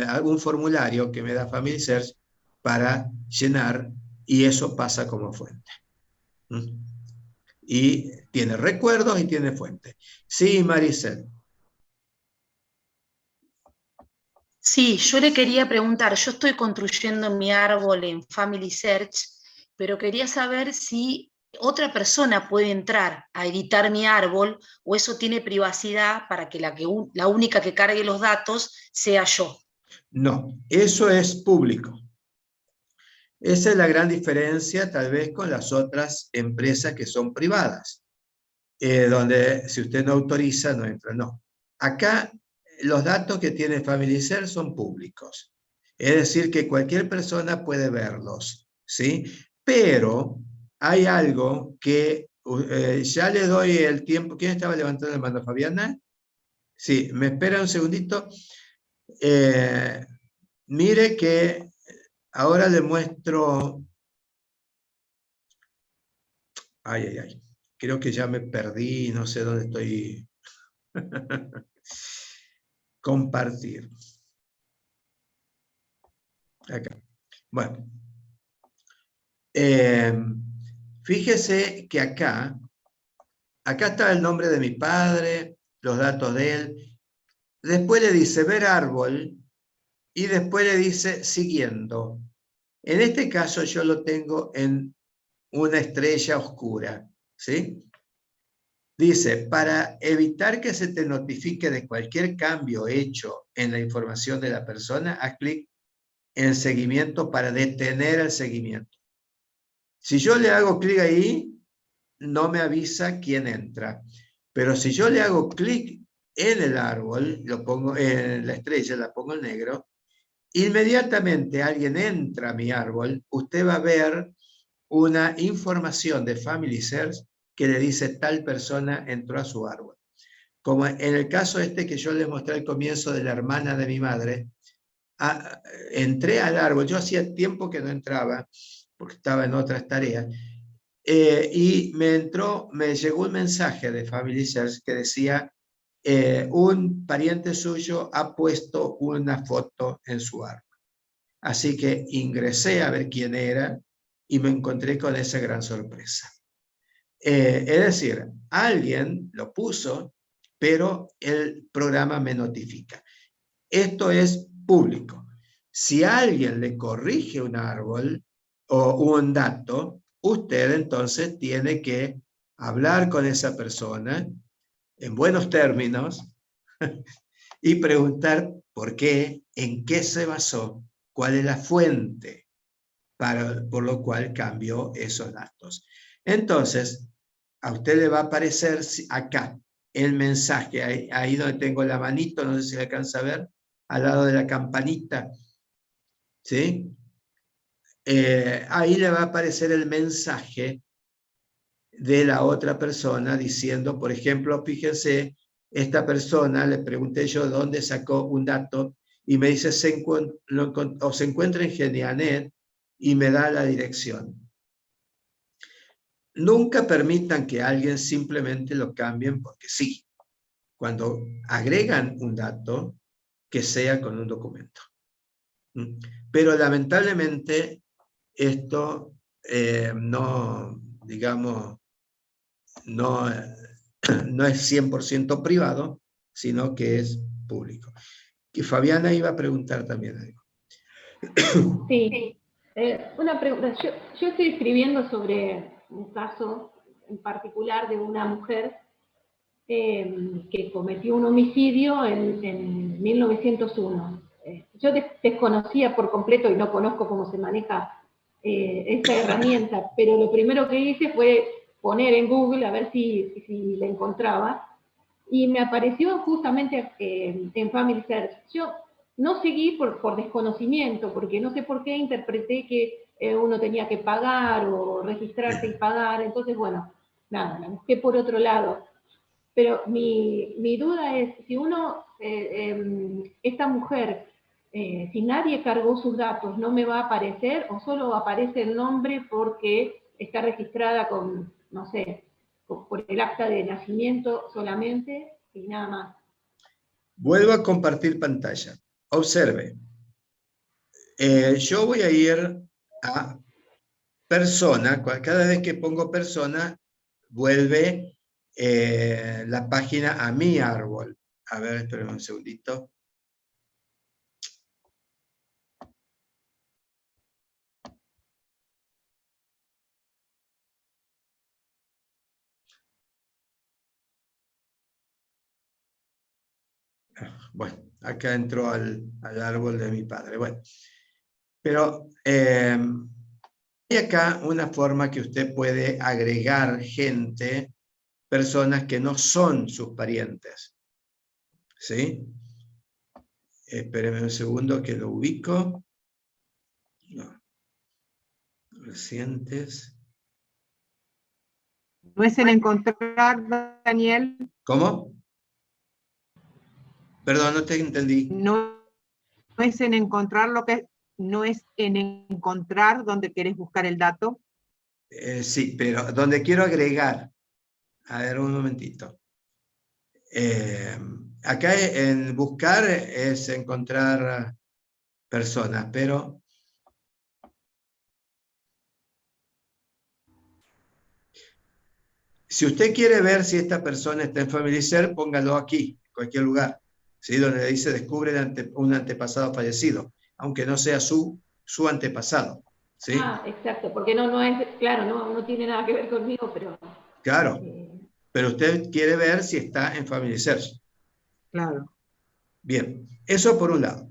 algún formulario que me da Family Search para llenar y eso pasa como fuente. Y tiene recuerdos y tiene fuente. Sí, Maricel. Sí, yo le quería preguntar, yo estoy construyendo mi árbol en Family Search, pero quería saber si otra persona puede entrar a editar mi árbol o eso tiene privacidad para que la única que cargue los datos sea yo. No, eso es público. Esa es la gran diferencia tal vez con las otras empresas que son privadas, donde si usted no autoriza no entra, no. Acá los datos que tiene FamilySearch son públicos, es decir que cualquier persona puede verlos, ¿sí? Pero hay algo que ya le doy el tiempo. ¿Quién estaba levantando la mano, Fabiana? Sí, me espera un segundito. Mire que ahora le muestro. Ay, ay, ay. Creo que ya me perdí, no sé dónde estoy. Compartir. Acá. Bueno. Fíjese que acá está el nombre de mi padre, los datos de él. Después le dice ver árbol y después le dice siguiendo. En este caso yo lo tengo en una estrella oscura, ¿sí? Dice, para evitar que se te notifique de cualquier cambio hecho en la información de la persona, haz clic en seguimiento para detener el seguimiento. Si yo le hago clic ahí, no me avisa quién entra. Pero si yo le hago clic en el árbol, lo pongo en la estrella, la pongo en negro, inmediatamente alguien entra a mi árbol, usted va a ver una información de FamilySearch que le dice tal persona entró a su árbol. Como en el caso este que yo les mostré al comienzo de la hermana de mi madre, entré al árbol, yo hacía tiempo que no entraba, porque estaba en otras tareas, y me llegó un mensaje de FamilySearch que decía, un pariente suyo ha puesto una foto en su árbol. Así que ingresé a ver quién era y me encontré con esa gran sorpresa. Es decir, alguien lo puso, pero el programa me notifica. Esto es público. Si alguien le corrige un árbol o un dato, usted entonces tiene que hablar con esa persona en buenos términos y preguntar por qué, en qué se basó, cuál es la fuente por lo cual cambió esos datos. Entonces, a usted le va a aparecer acá el mensaje, ahí donde tengo la manito, no sé si le alcanza a ver, al lado de la campanita, ¿sí? Ahí le va a aparecer el mensaje de la otra persona diciendo, por ejemplo, fíjense, esta persona, le pregunté yo dónde sacó un dato y me dice, se encuentra en Genianet y me da la dirección. Nunca permitan que alguien simplemente lo cambien porque sí. Cuando agregan un dato, que sea con un documento. Pero lamentablemente esto no, digamos, no es 100% privado, sino que es público. Y Fabiana iba a preguntar también algo. Sí, una pregunta. Yo estoy escribiendo sobre un caso en particular de una mujer que cometió un homicidio en 1901. Yo desconocía por completo y no conozco cómo se maneja esta herramienta, pero lo primero que hice fue poner en Google a ver si la encontraba, y me apareció justamente en FamilySearch. Yo no seguí por desconocimiento, porque no sé por qué interpreté que uno tenía que pagar o registrarse y pagar, entonces bueno, nada, la busqué por otro lado. Pero mi duda es, si esta mujer, si nadie cargó sus datos, ¿no me va a aparecer o solo aparece el nombre porque está registrada con, no sé, por el acta de nacimiento solamente y nada más? Vuelvo a compartir pantalla. Observe. Yo voy a ir a persona. Cada vez que pongo persona, vuelve la página a mi árbol. A ver, espérenme un segundito. Bueno, acá entró al árbol de mi padre. Bueno, pero hay acá una forma que usted puede agregar gente, personas que no son sus parientes. ¿Sí? Espéreme un segundo que lo ubico. No. Recientes. No es en encontrar, Daniel. ¿Cómo? Perdón, no te entendí. No es en encontrar no es en encontrar donde querés buscar el dato. Sí, pero donde quiero agregar. A ver, un momentito. Acá en buscar es encontrar personas, pero si usted quiere ver si esta persona está en FamilySearch, póngalo aquí, en cualquier lugar, ¿sí? Donde dice descubre un antepasado fallecido, aunque no sea su antepasado. ¿Sí? Ah, exacto, porque no es, claro, no tiene nada que ver conmigo, pero... Claro, pero usted quiere ver si está en FamilySearch. Claro. Bien, eso por un lado.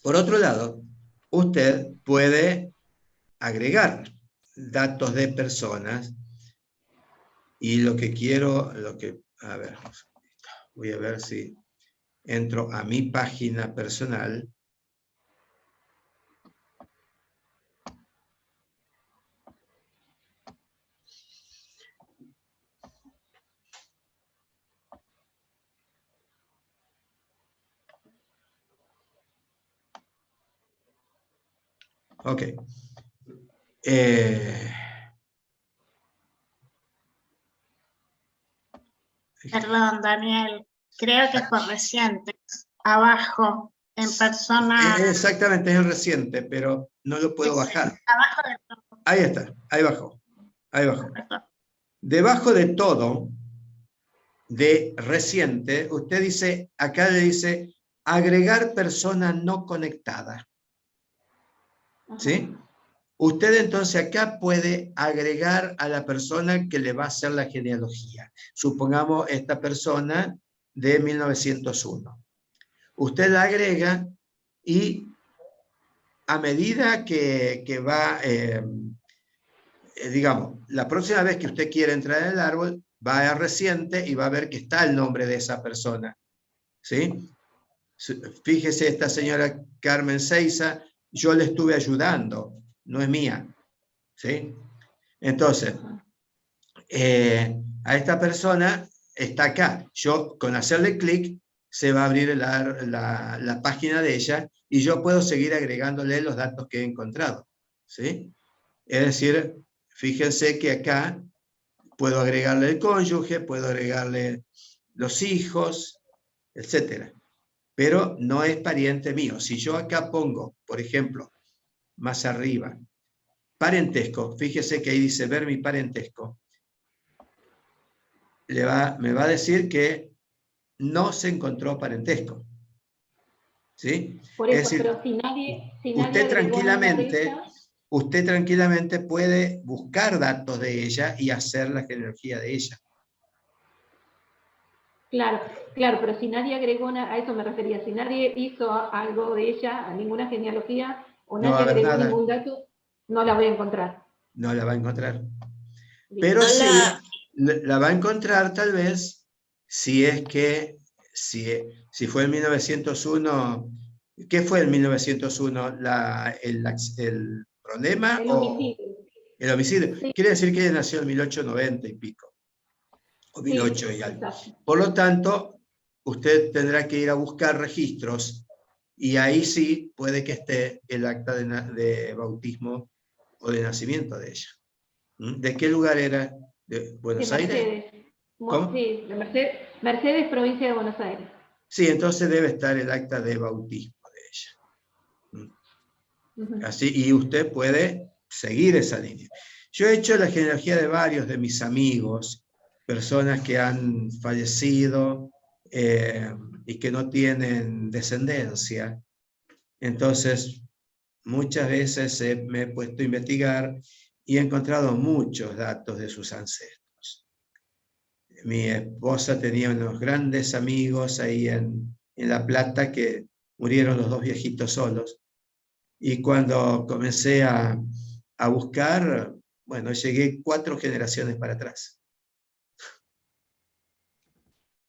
Por otro lado, usted puede agregar datos de personas y a ver, voy a ver si entro a mi página personal. Ok. Perdón, Daniel, creo que es por recientes. Abajo, en persona... Exactamente, es el reciente, pero no lo puedo bajar. Abajo de todo. Ahí está, ahí bajó. Ahí bajó. Perdón. Debajo de todo, de reciente, usted dice, acá le dice, agregar persona no conectada. ¿Sí? Usted entonces acá puede agregar a la persona que le va a hacer la genealogía. Supongamos esta persona de 1901. Usted la agrega y a medida que va, digamos, la próxima vez que usted quiera entrar en el árbol, va a reciente y va a ver que está el nombre de esa persona. ¿Sí? Fíjese, esta señora Carmen Seiza, yo le estuve ayudando, no es mía. ¿Sí? Entonces, a esta persona está acá. Yo, con hacerle clic, se va a abrir la página de ella y yo puedo seguir agregándole los datos que he encontrado. ¿Sí? Es decir, fíjense que acá puedo agregarle el cónyuge, puedo agregarle los hijos, etc. Pero no es pariente mío. Si yo acá pongo, por ejemplo, más arriba, parentesco, fíjese que ahí dice ver mi parentesco, me va a decir que no se encontró parentesco. ¿Sí? Por eso, es decir, pero si nadie usted tranquilamente puede buscar datos de ella y hacer la genealogía de ella. Claro, pero si nadie agregó, a eso me refería, si nadie hizo algo de ella, ninguna genealogía, o nadie agregó ningún dato, no la voy a encontrar. No la va a encontrar. Bien. Pero sí, la va a encontrar tal vez si es que, si fue en 1901, ¿qué fue en 1901? ¿El problema? El homicidio. El homicidio. Sí. Quiere decir que ella nació en 1890 y pico. O 18 y algo. Exacto. Por lo tanto, usted tendrá que ir a buscar registros y ahí sí puede que esté el acta de bautismo o de nacimiento de ella. ¿De qué lugar era? ¿De Buenos Aires? ¿Cómo? Sí, de Mercedes, provincia de Buenos Aires. Sí, entonces debe estar el acta de bautismo de ella. Así, y usted puede seguir esa línea. Yo he hecho la genealogía de varios de mis amigos, personas que han fallecido y que no tienen descendencia. Entonces, muchas veces me he puesto a investigar y he encontrado muchos datos de sus ancestros. Mi esposa tenía unos grandes amigos ahí en La Plata que murieron los dos viejitos solos. Y cuando comencé a buscar, bueno, llegué 4 generaciones para atrás.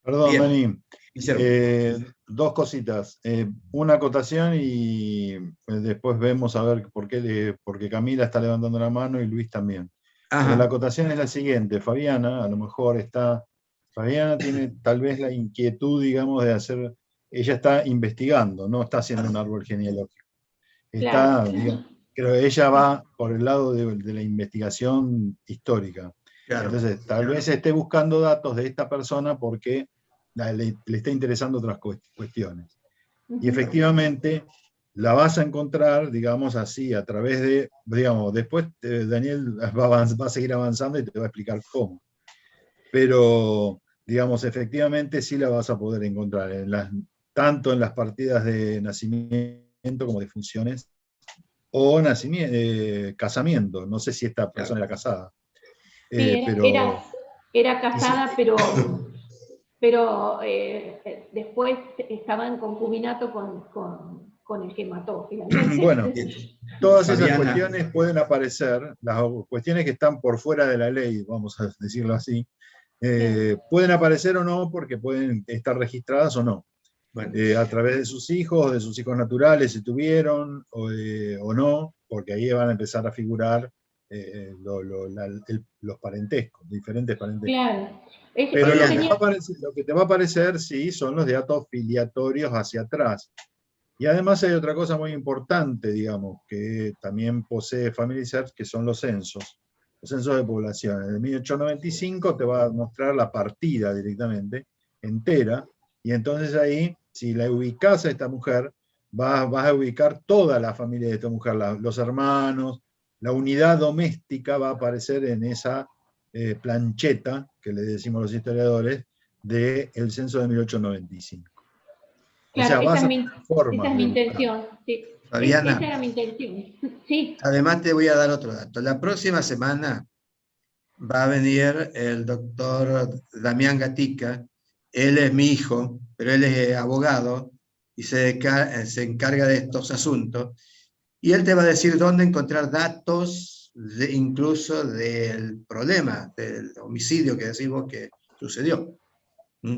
Perdón, Bien. Dani. Guillermo. Dos cositas. Una acotación y después vemos a ver porque Camila está levantando la mano y Luis también. Pero la acotación es la siguiente. Fabiana, a lo mejor Fabiana tiene tal vez la inquietud, digamos, de hacer, ella está investigando, no está haciendo un árbol genealógico. Está, Claro. digamos, creo que ella va por el lado de la investigación histórica. Claro. Entonces, tal vez esté buscando datos de esta persona porque le está interesando otras cuestiones. Y efectivamente, la vas a encontrar, digamos así, a través de, digamos, después Daniel va a seguir avanzando y te va a explicar cómo. Pero, digamos, efectivamente sí la vas a poder encontrar, tanto en las partidas de nacimiento como de funciones, o casamiento. No sé si esta persona era casada. Sí, era casada, pero después estaba en concubinato con el que mató finalmente. Bueno, todas esas Fabiana. cuestiones pueden aparecer, las cuestiones que están por fuera de la ley, vamos a decirlo así, pueden aparecer o no porque pueden estar registradas o no. Bueno, a través de sus hijos naturales, si tuvieron o no, porque ahí van a empezar a figurar los parentescos, diferentes parentescos. Claro. Pero lo que te va a aparecer, sí, son los datos filiatorios hacia atrás. Y además hay otra cosa muy importante, digamos, que también posee Family Search, que son los censos de población. En el 1895 te va a mostrar la partida directamente, entera, y entonces ahí, si la ubicás a esta mujer, vas a ubicar toda la familia de esta mujer, los hermanos, la unidad doméstica va a aparecer en esa plancheta, que le decimos los historiadores, del censo de 1895. Claro, o sea, esa es mi intención. Sí. Fabiana, esa era mi intención. Sí. Además te voy a dar otro dato. La próxima semana va a venir el doctor Damián Gatica. Él es mi hijo, pero él es abogado y se encarga de estos asuntos. Y él te va a decir dónde encontrar datos, incluso del problema, del homicidio que decimos que sucedió.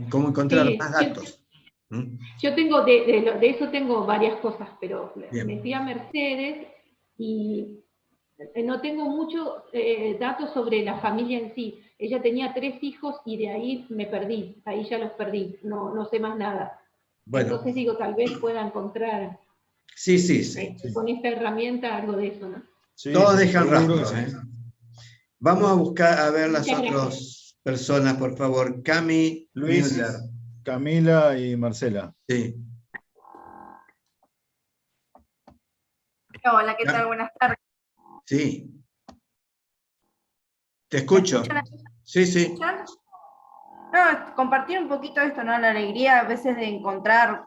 ¿Cómo encontrar más datos? Yo tengo, de eso tengo varias cosas, pero Bien. me fui a Mercedes y no tengo muchos datos sobre la familia en sí. Ella tenía 3 hijos y de ahí me perdí, ahí ya los perdí, no sé más nada. Bueno. Entonces digo, tal vez pueda encontrar sí. Con esta herramienta algo de eso, ¿no? Sí, todos dejan rastros. Vamos a buscar a ver las otras personas, por favor. Cami, Luis, Müller. Camila y Marcela. Sí. Hola, ¿qué tal? Buenas tardes. Sí. Te escucho. Sí. No, compartir un poquito esto, ¿no? La alegría a veces de encontrar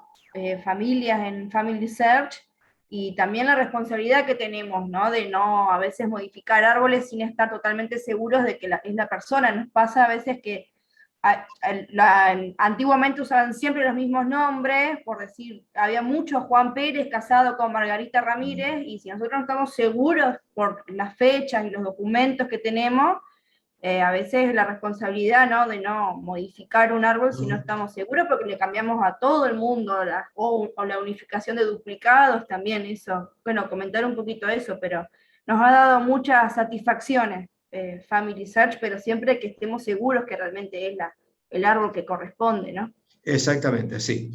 familias en Family Search y también la responsabilidad que tenemos, ¿no? De no a veces modificar árboles sin estar totalmente seguros de que es la persona. Nos pasa a veces que antiguamente usaban siempre los mismos nombres, por decir, había mucho Juan Pérez casado con Margarita Ramírez, y si nosotros no estamos seguros por las fechas y los documentos que tenemos, a veces la responsabilidad, ¿no? De no modificar un árbol si no estamos seguros, porque le cambiamos a todo el mundo, o la unificación de duplicados también, eso. Bueno, comentar un poquito eso, pero nos ha dado muchas satisfacciones Family Search, pero siempre que estemos seguros que realmente es el árbol que corresponde, ¿no? Exactamente, sí.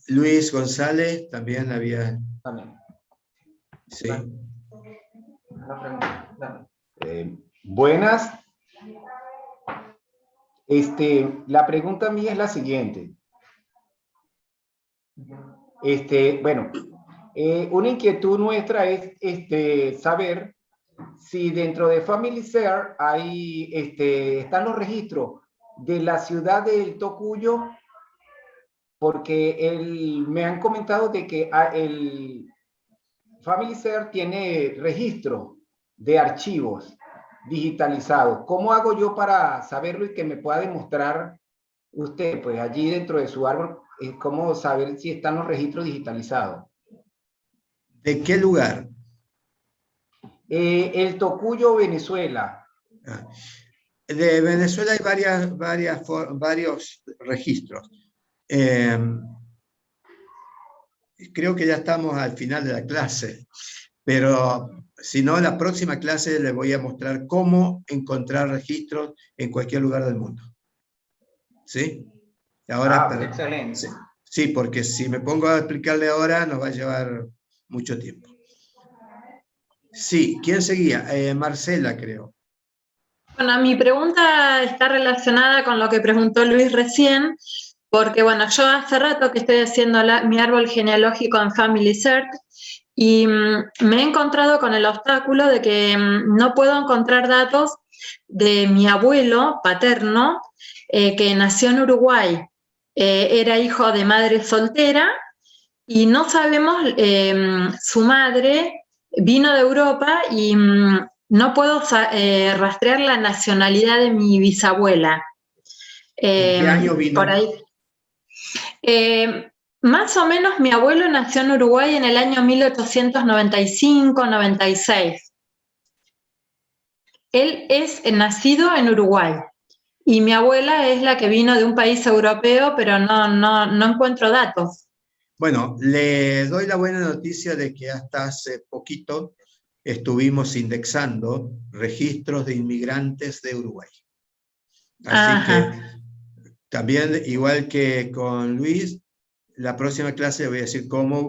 Luis González también había... Sí. Buenas. La pregunta mía es la siguiente. Bueno, una inquietud nuestra es saber si dentro de Family Search hay, están los registros de la ciudad del Tocuyo, porque me han comentado de que el Family Search tiene registro de archivos digitalizados. ¿Cómo hago yo para saberlo y que me pueda demostrar usted, pues allí dentro de su árbol, cómo saber si están los registros digitalizados? ¿De qué lugar? El Tocuyo, Venezuela. De Venezuela hay varios registros. Creo que ya estamos al final de la clase, pero si no, en la próxima clase les voy a mostrar cómo encontrar registros en cualquier lugar del mundo. ¿Sí? Ahora, excelente. Sí, porque si me pongo a explicarle ahora nos va a llevar mucho tiempo. Sí, ¿quién seguía? Marcela, creo. Bueno, mi pregunta está relacionada con lo que preguntó Luis recién, porque bueno, yo hace rato que estoy haciendo mi árbol genealógico en Family Search y me he encontrado con el obstáculo de que no puedo encontrar datos de mi abuelo paterno que nació en Uruguay. Era hijo de madre soltera y no sabemos, su madre vino de Europa y no puedo rastrear la nacionalidad de mi bisabuela. ¿En qué año vino? Por ahí. Más o menos mi abuelo nació en Uruguay en el año 1895-96. Él es nacido en Uruguay y mi abuela es la que vino de un país europeo, pero no encuentro datos. Bueno, le doy la buena noticia de que hasta hace poquito estuvimos indexando registros de inmigrantes de Uruguay. Así que también, igual que con Luis, la próxima clase le voy a decir cómo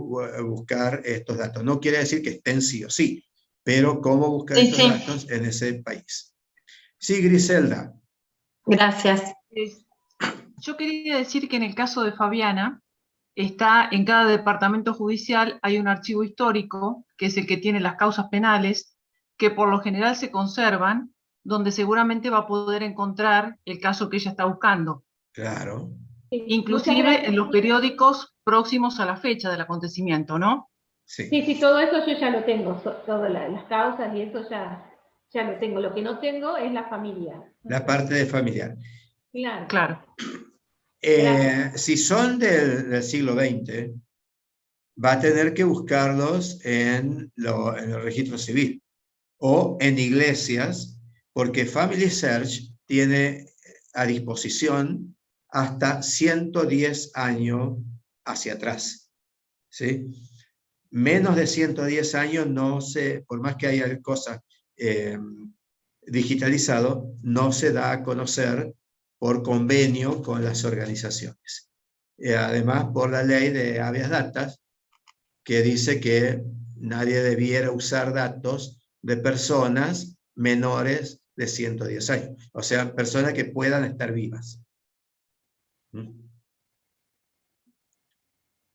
buscar estos datos. No quiere decir que estén sí o sí, pero cómo buscar estos datos en ese país. Sí, Griselda. Gracias. Yo quería decir que en el caso de Fabiana, está en cada departamento judicial hay un archivo histórico, que es el que tiene las causas penales, que por lo general se conservan, donde seguramente va a poder encontrar el caso que ella está buscando. Claro. Inclusive en los periódicos próximos a la fecha del acontecimiento, ¿no? Sí, todo eso yo ya lo tengo, todas las causas y eso ya lo tengo. Lo que no tengo es la familia. La parte de familiar. Claro. Si son del siglo XX, va a tener que buscarlos en el registro civil o en iglesias, porque Family Search tiene a disposición hasta 110 años hacia atrás. ¿Sí? Menos de 110 años no se, por más que haya cosas digitalizado, no se da a conocer por convenio con las organizaciones. Además, por la ley de habeas datas, que dice que nadie debiera usar datos de personas menores de 110 años. O sea, personas que puedan estar vivas.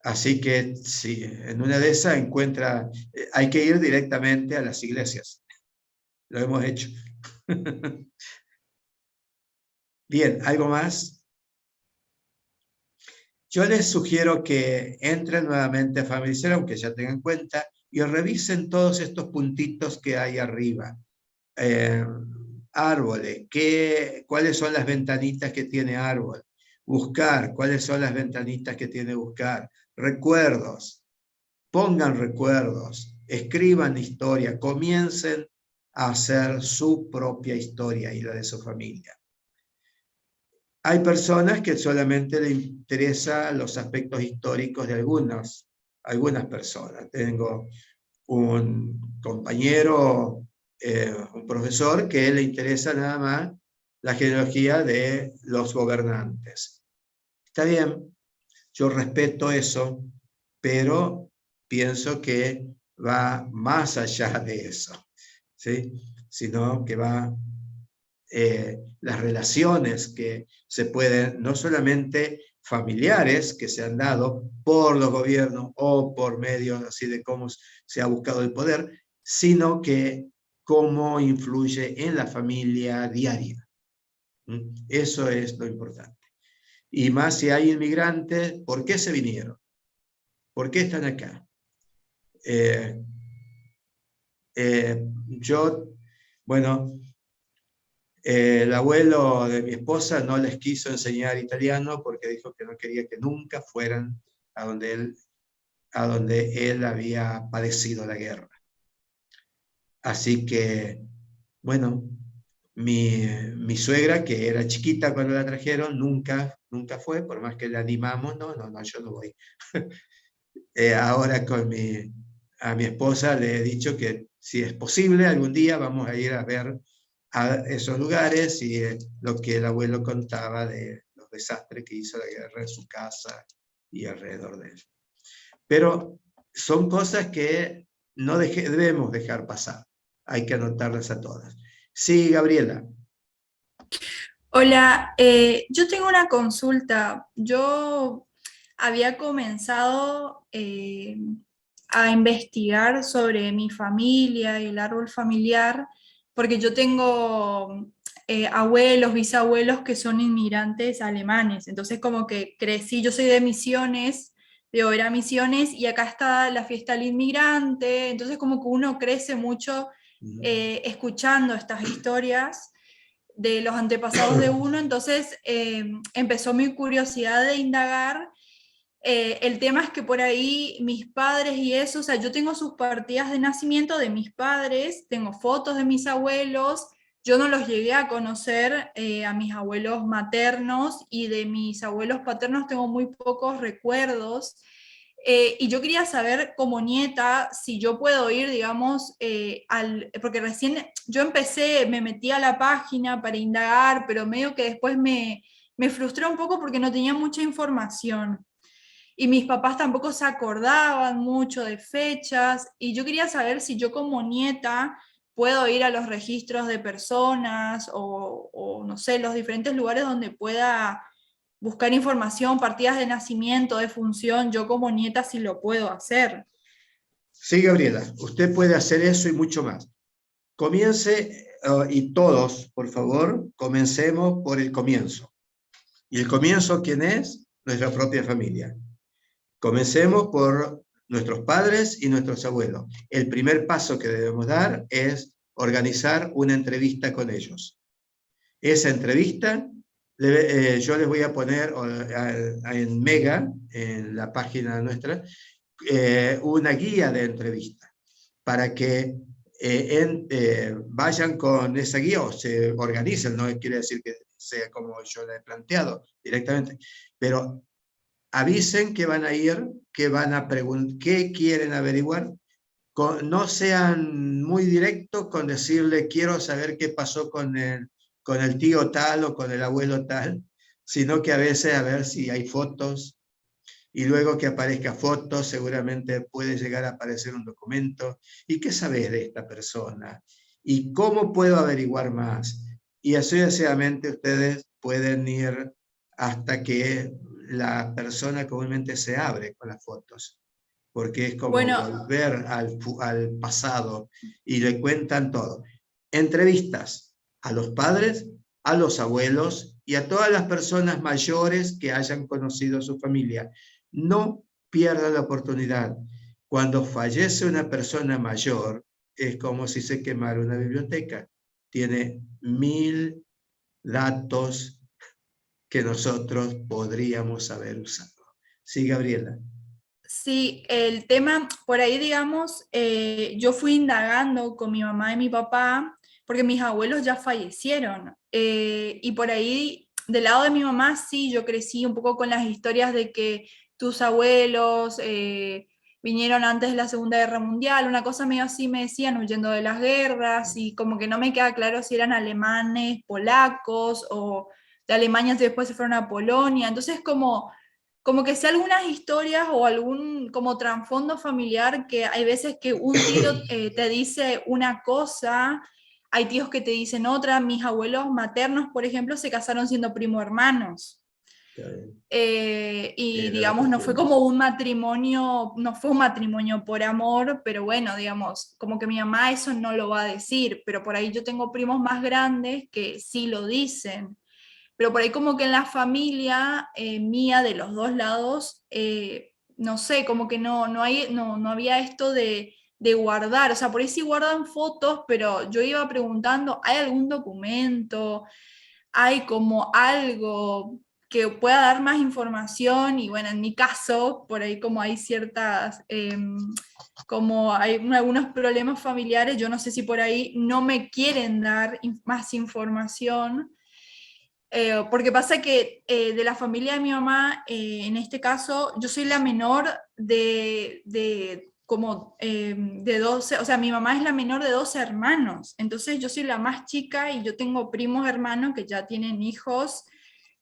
Así que, sí, en una de esas encuentra, hay que ir directamente a las iglesias. Lo hemos hecho. Bien, ¿algo más? Yo les sugiero que entren nuevamente a Family Search, aunque ya tengan cuenta, y revisen todos estos puntitos que hay arriba. Árboles, ¿cuáles son las ventanitas que tiene árbol? Buscar, ¿cuáles son las ventanitas que tiene buscar? Recuerdos, pongan recuerdos, escriban historia, comiencen a hacer su propia historia y la de su familia. Hay personas que solamente les interesan los aspectos históricos de algunas personas. Tengo un compañero, un profesor, que le interesa nada más la genealogía de los gobernantes. Está bien, yo respeto eso, pero pienso que va más allá de eso, ¿sí? Sino que va las relaciones que se pueden, no solamente familiares que se han dado por los gobiernos o por medios así de cómo se ha buscado el poder, sino que cómo influye en la familia diaria. Eso es lo importante. Y más si hay inmigrantes, ¿por qué se vinieron? ¿Por qué están acá? Bueno, El abuelo de mi esposa no les quiso enseñar italiano porque dijo que no quería que nunca fueran a donde él había padecido la guerra. Así que, bueno, mi suegra, que era chiquita cuando la trajeron, nunca fue, por más que la animamos, no, yo no voy. Ahora a mi esposa le he dicho que si es posible, algún día vamos a ir a ver a esos lugares y lo que el abuelo contaba de los desastres que hizo la guerra en su casa y alrededor de él. Pero son cosas que no debemos dejar pasar. Hay que anotarlas a todas. Sí, Gabriela. Hola, yo tengo una consulta. Yo había comenzado a investigar sobre mi familia y el árbol familiar, porque yo tengo abuelos, bisabuelos que son inmigrantes alemanes. Entonces como que crecí, yo soy de Misiones, de Oberá Misiones, y acá está la fiesta del inmigrante. Entonces como que uno crece mucho escuchando estas historias de los antepasados de uno. Entonces empezó mi curiosidad de indagar. El tema es que por ahí mis padres y eso, o sea, yo tengo sus partidas de nacimiento de mis padres, tengo fotos de mis abuelos, yo no los llegué a conocer a mis abuelos maternos, y de mis abuelos paternos tengo muy pocos recuerdos. Y yo quería saber como nieta si yo puedo ir, digamos, porque recién yo empecé, me metí a la página para indagar, pero medio que después me frustré un poco porque no tenía mucha información. Y mis papás tampoco se acordaban mucho de fechas, y yo quería saber si yo como nieta puedo ir a los registros de personas o no sé, los diferentes lugares donde pueda buscar información, partidas de nacimiento, de función, yo como nieta sí lo puedo hacer. Sí, Gabriela, usted puede hacer eso y mucho más. Comience, y todos, por favor, comencemos por el comienzo. ¿Y el comienzo quién es? Nuestra propia familia. Comencemos por nuestros padres y nuestros abuelos. El primer paso que debemos dar es organizar una entrevista con ellos. Esa entrevista, yo les voy a poner en Mega, en la página nuestra, una guía de entrevista, para que vayan con esa guía o se organicen. No quiere decir que sea como yo la he planteado directamente, pero avisen que van a ir, que van a preguntar, qué quieren averiguar. No sean muy directos con decirle quiero saber qué pasó con el tío tal o con el abuelo tal, sino que a veces a ver si hay fotos, y luego que aparezca fotos seguramente puede llegar a aparecer un documento. ¿Y qué sabes de esta persona? ¿Y cómo puedo averiguar más? Y así sucesivamente ustedes pueden ir hasta que la persona comúnmente se abre con las fotos, porque es como volver al pasado y le cuentan todo. Entrevistas a los padres, a los abuelos y a todas las personas mayores que hayan conocido a su familia. No pierdan la oportunidad. Cuando fallece una persona mayor, es como si se quemara una biblioteca. Tiene 1000 datos que nosotros podríamos haber usado. Sí, Gabriela. Sí, el tema, por ahí digamos, yo fui indagando con mi mamá y mi papá, porque mis abuelos ya fallecieron, y por ahí, del lado de mi mamá, sí, yo crecí un poco con las historias de que tus abuelos vinieron antes de la Segunda Guerra Mundial, una cosa medio así me decían, huyendo de las guerras, y como que no me queda claro si eran alemanes, polacos, o de Alemania después se fueron a Polonia. Entonces como que sé algunas historias o algún como trasfondo familiar, que hay veces que un tío te dice una cosa, hay tíos que te dicen otra. Mis abuelos maternos, por ejemplo, se casaron siendo primo hermanos. Y digamos, no fue como un matrimonio, no fue un matrimonio por amor, pero bueno, digamos, como que mi mamá eso no lo va a decir, pero por ahí yo tengo primos más grandes que sí lo dicen. Pero por ahí como que en la familia mía, de los dos lados, no sé, como que no había esto de de guardar, o sea, por ahí sí guardan fotos, pero yo iba preguntando, ¿hay algún documento? ¿Hay como algo que pueda dar más información? Y bueno, en mi caso, por ahí como hay ciertas, como hay algunos problemas familiares, yo no sé si por ahí no me quieren dar más información. Porque pasa que de la familia de mi mamá, en este caso, yo soy la menor de 12, o sea, mi mamá es la menor de 12 hermanos, entonces yo soy la más chica y yo tengo primos hermanos que ya tienen hijos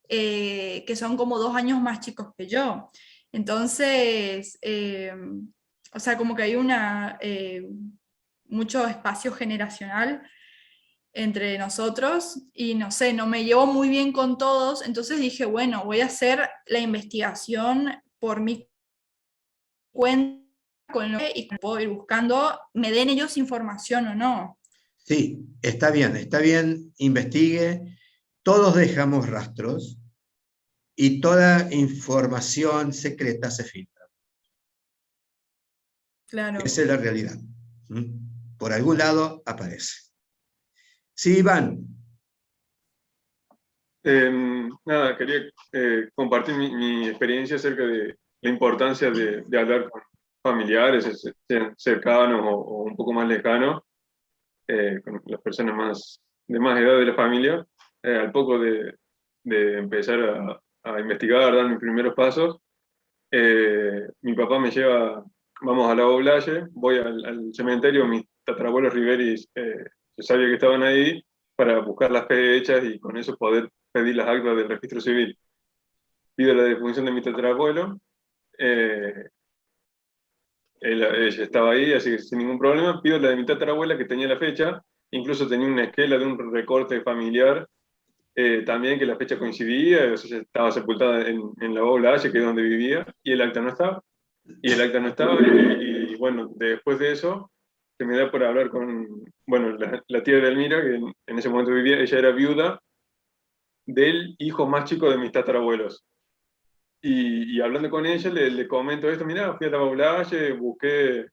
que son como 2 años más chicos que yo. Entonces, o sea, como que hay mucho espacio generacional entre nosotros y no sé, no me llevo muy bien con todos, entonces dije, bueno, voy a hacer la investigación por mi cuenta y puedo ir buscando, me den ellos información o no. Sí, está bien, investigue, todos dejamos rastros y toda información secreta se filtra. Claro. Esa es la realidad. Por algún lado aparece. Sí, Iván. Nada, quería compartir mi experiencia acerca de la importancia de hablar con familiares, sean cercanos o un poco más lejanos, con las personas de más edad de la familia. Al poco de empezar a investigar, dar mis primeros pasos, mi papá me lleva, vamos a la Oblaye, voy al cementerio, mis tatarabuelos Riveris se sabía que estaban ahí, para buscar las fechas y con eso poder pedir las actas del registro civil. Pido la defunción de mi tatarabuelo, ella estaba ahí, así que sin ningún problema. Pido la de mi tatarabuela, que tenía la fecha, incluso tenía una esquela de un recorte familiar, también que la fecha coincidía, o sea, estaba sepultada en la Oblaye, que es donde vivía, y el acta no estaba. Y bueno, después de eso, se me da por hablar con, bueno, la tía de Elmira, que en ese momento vivía, ella era viuda del hijo más chico de mis tatarabuelos. Y hablando con ella, le comento esto: mirá, fui a la Oblaye, busqué,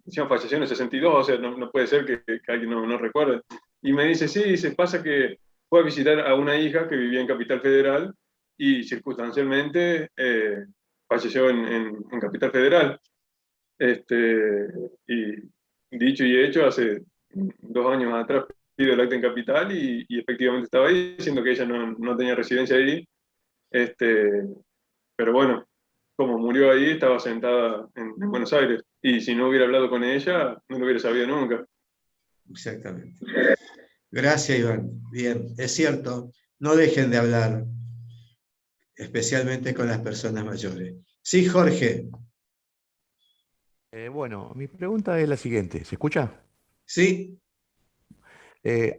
decían falleció en el 62, o sea, no puede ser que alguien no recuerde. Y me dice, sí, se pasa que fue a visitar a una hija que vivía en Capital Federal y circunstancialmente falleció en Capital Federal. Y dicho y hecho, hace 2 años atrás pido el acta en Capital y efectivamente estaba ahí, siendo que ella no tenía residencia ahí. Pero bueno, como murió ahí, estaba sentada en Buenos Aires. Y si no hubiera hablado con ella, no lo hubiera sabido nunca. Exactamente. Gracias, Iván. Bien, es cierto, no dejen de hablar, especialmente con las personas mayores. Sí, Jorge. Bueno, mi pregunta es la siguiente, ¿se escucha? Sí.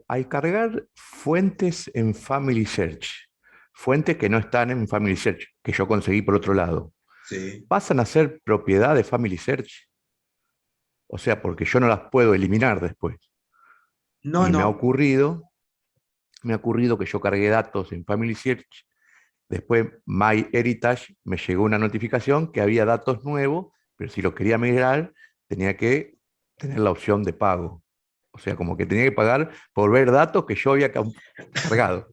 Al cargar fuentes en Family Search, fuentes que no están en Family Search, que yo conseguí por otro lado, sí, ¿pasan a ser propiedad de Family Search? O sea, porque yo no las puedo eliminar después. No, y no. me ha ocurrido que yo cargué datos en Family Search, después MyHeritage me llegó una notificación que había datos nuevos, pero si los quería migrar, tenía que tener la opción de pago. O sea, como que tenía que pagar por ver datos que yo había cargado.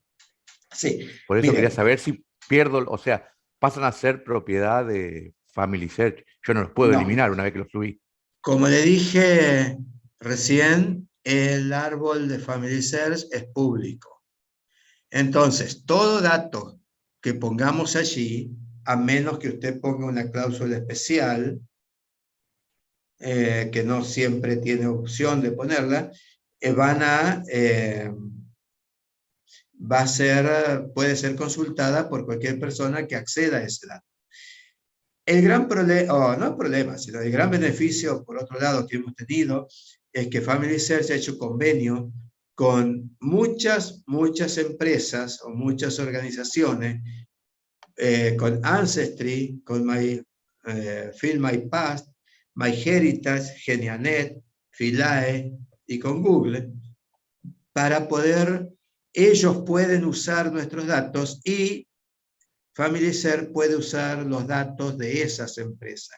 Sí. Por eso quería saber si pierdo, o sea, pasan a ser propiedad de Family Search. Yo no los puedo eliminar una vez que los subí. Como le dije recién, el árbol de Family Search es público. Entonces, todo dato que pongamos allí, a menos que usted ponga una cláusula especial, que no siempre tiene opción de ponerla, puede ser consultada por cualquier persona que acceda a ese dato. El gran problema, no el problema, sino el gran beneficio, por otro lado, que hemos tenido, es que Family Search ha hecho convenio con muchas empresas o muchas organizaciones, con Ancestry, con Fill My Past, MyHeritage, Genianet, Philae y con Google, para poder, ellos pueden usar nuestros datos y Family Search puede usar los datos de esas empresas.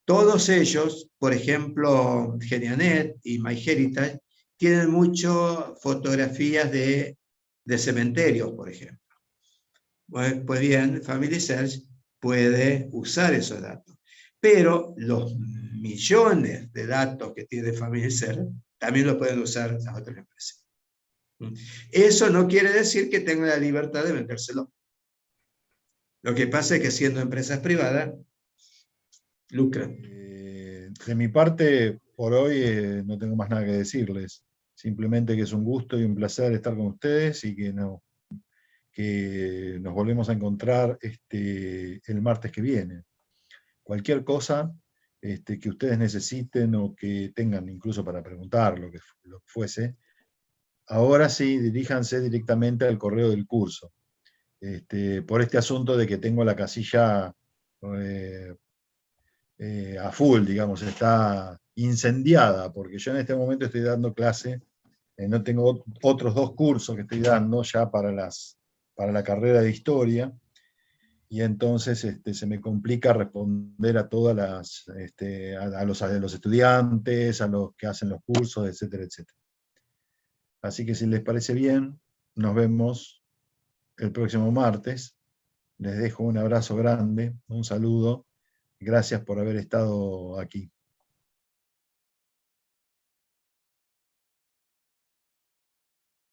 Todos ellos, por ejemplo, Genianet y MyHeritage, tienen muchas fotografías de cementerios, por ejemplo. Pues bien, FamilySearch puede usar esos datos. Pero los millones de datos que tiene FamilySearch también lo pueden usar las otras empresas. Eso no quiere decir que tengan la libertad de vendérselo. Lo que pasa es que siendo empresas privadas, lucran. De mi parte, por hoy no tengo más nada que decirles. Simplemente que es un gusto y un placer estar con ustedes y que nos volvemos a encontrar el martes que viene. Cualquier cosa que ustedes necesiten o que tengan incluso para preguntar, lo que fuese, ahora sí, diríjanse directamente al correo del curso. Por este asunto de que tengo la casilla a full, digamos, está incendiada, porque yo en este momento estoy dando clase, no tengo otros 2 cursos que estoy dando ya para la carrera de historia, y entonces se me complica responder a todas a los estudiantes, a los que hacen los cursos, etcétera, etcétera. Así que si les parece bien, nos vemos el próximo martes. Les dejo un abrazo grande, un saludo. Gracias por haber estado aquí.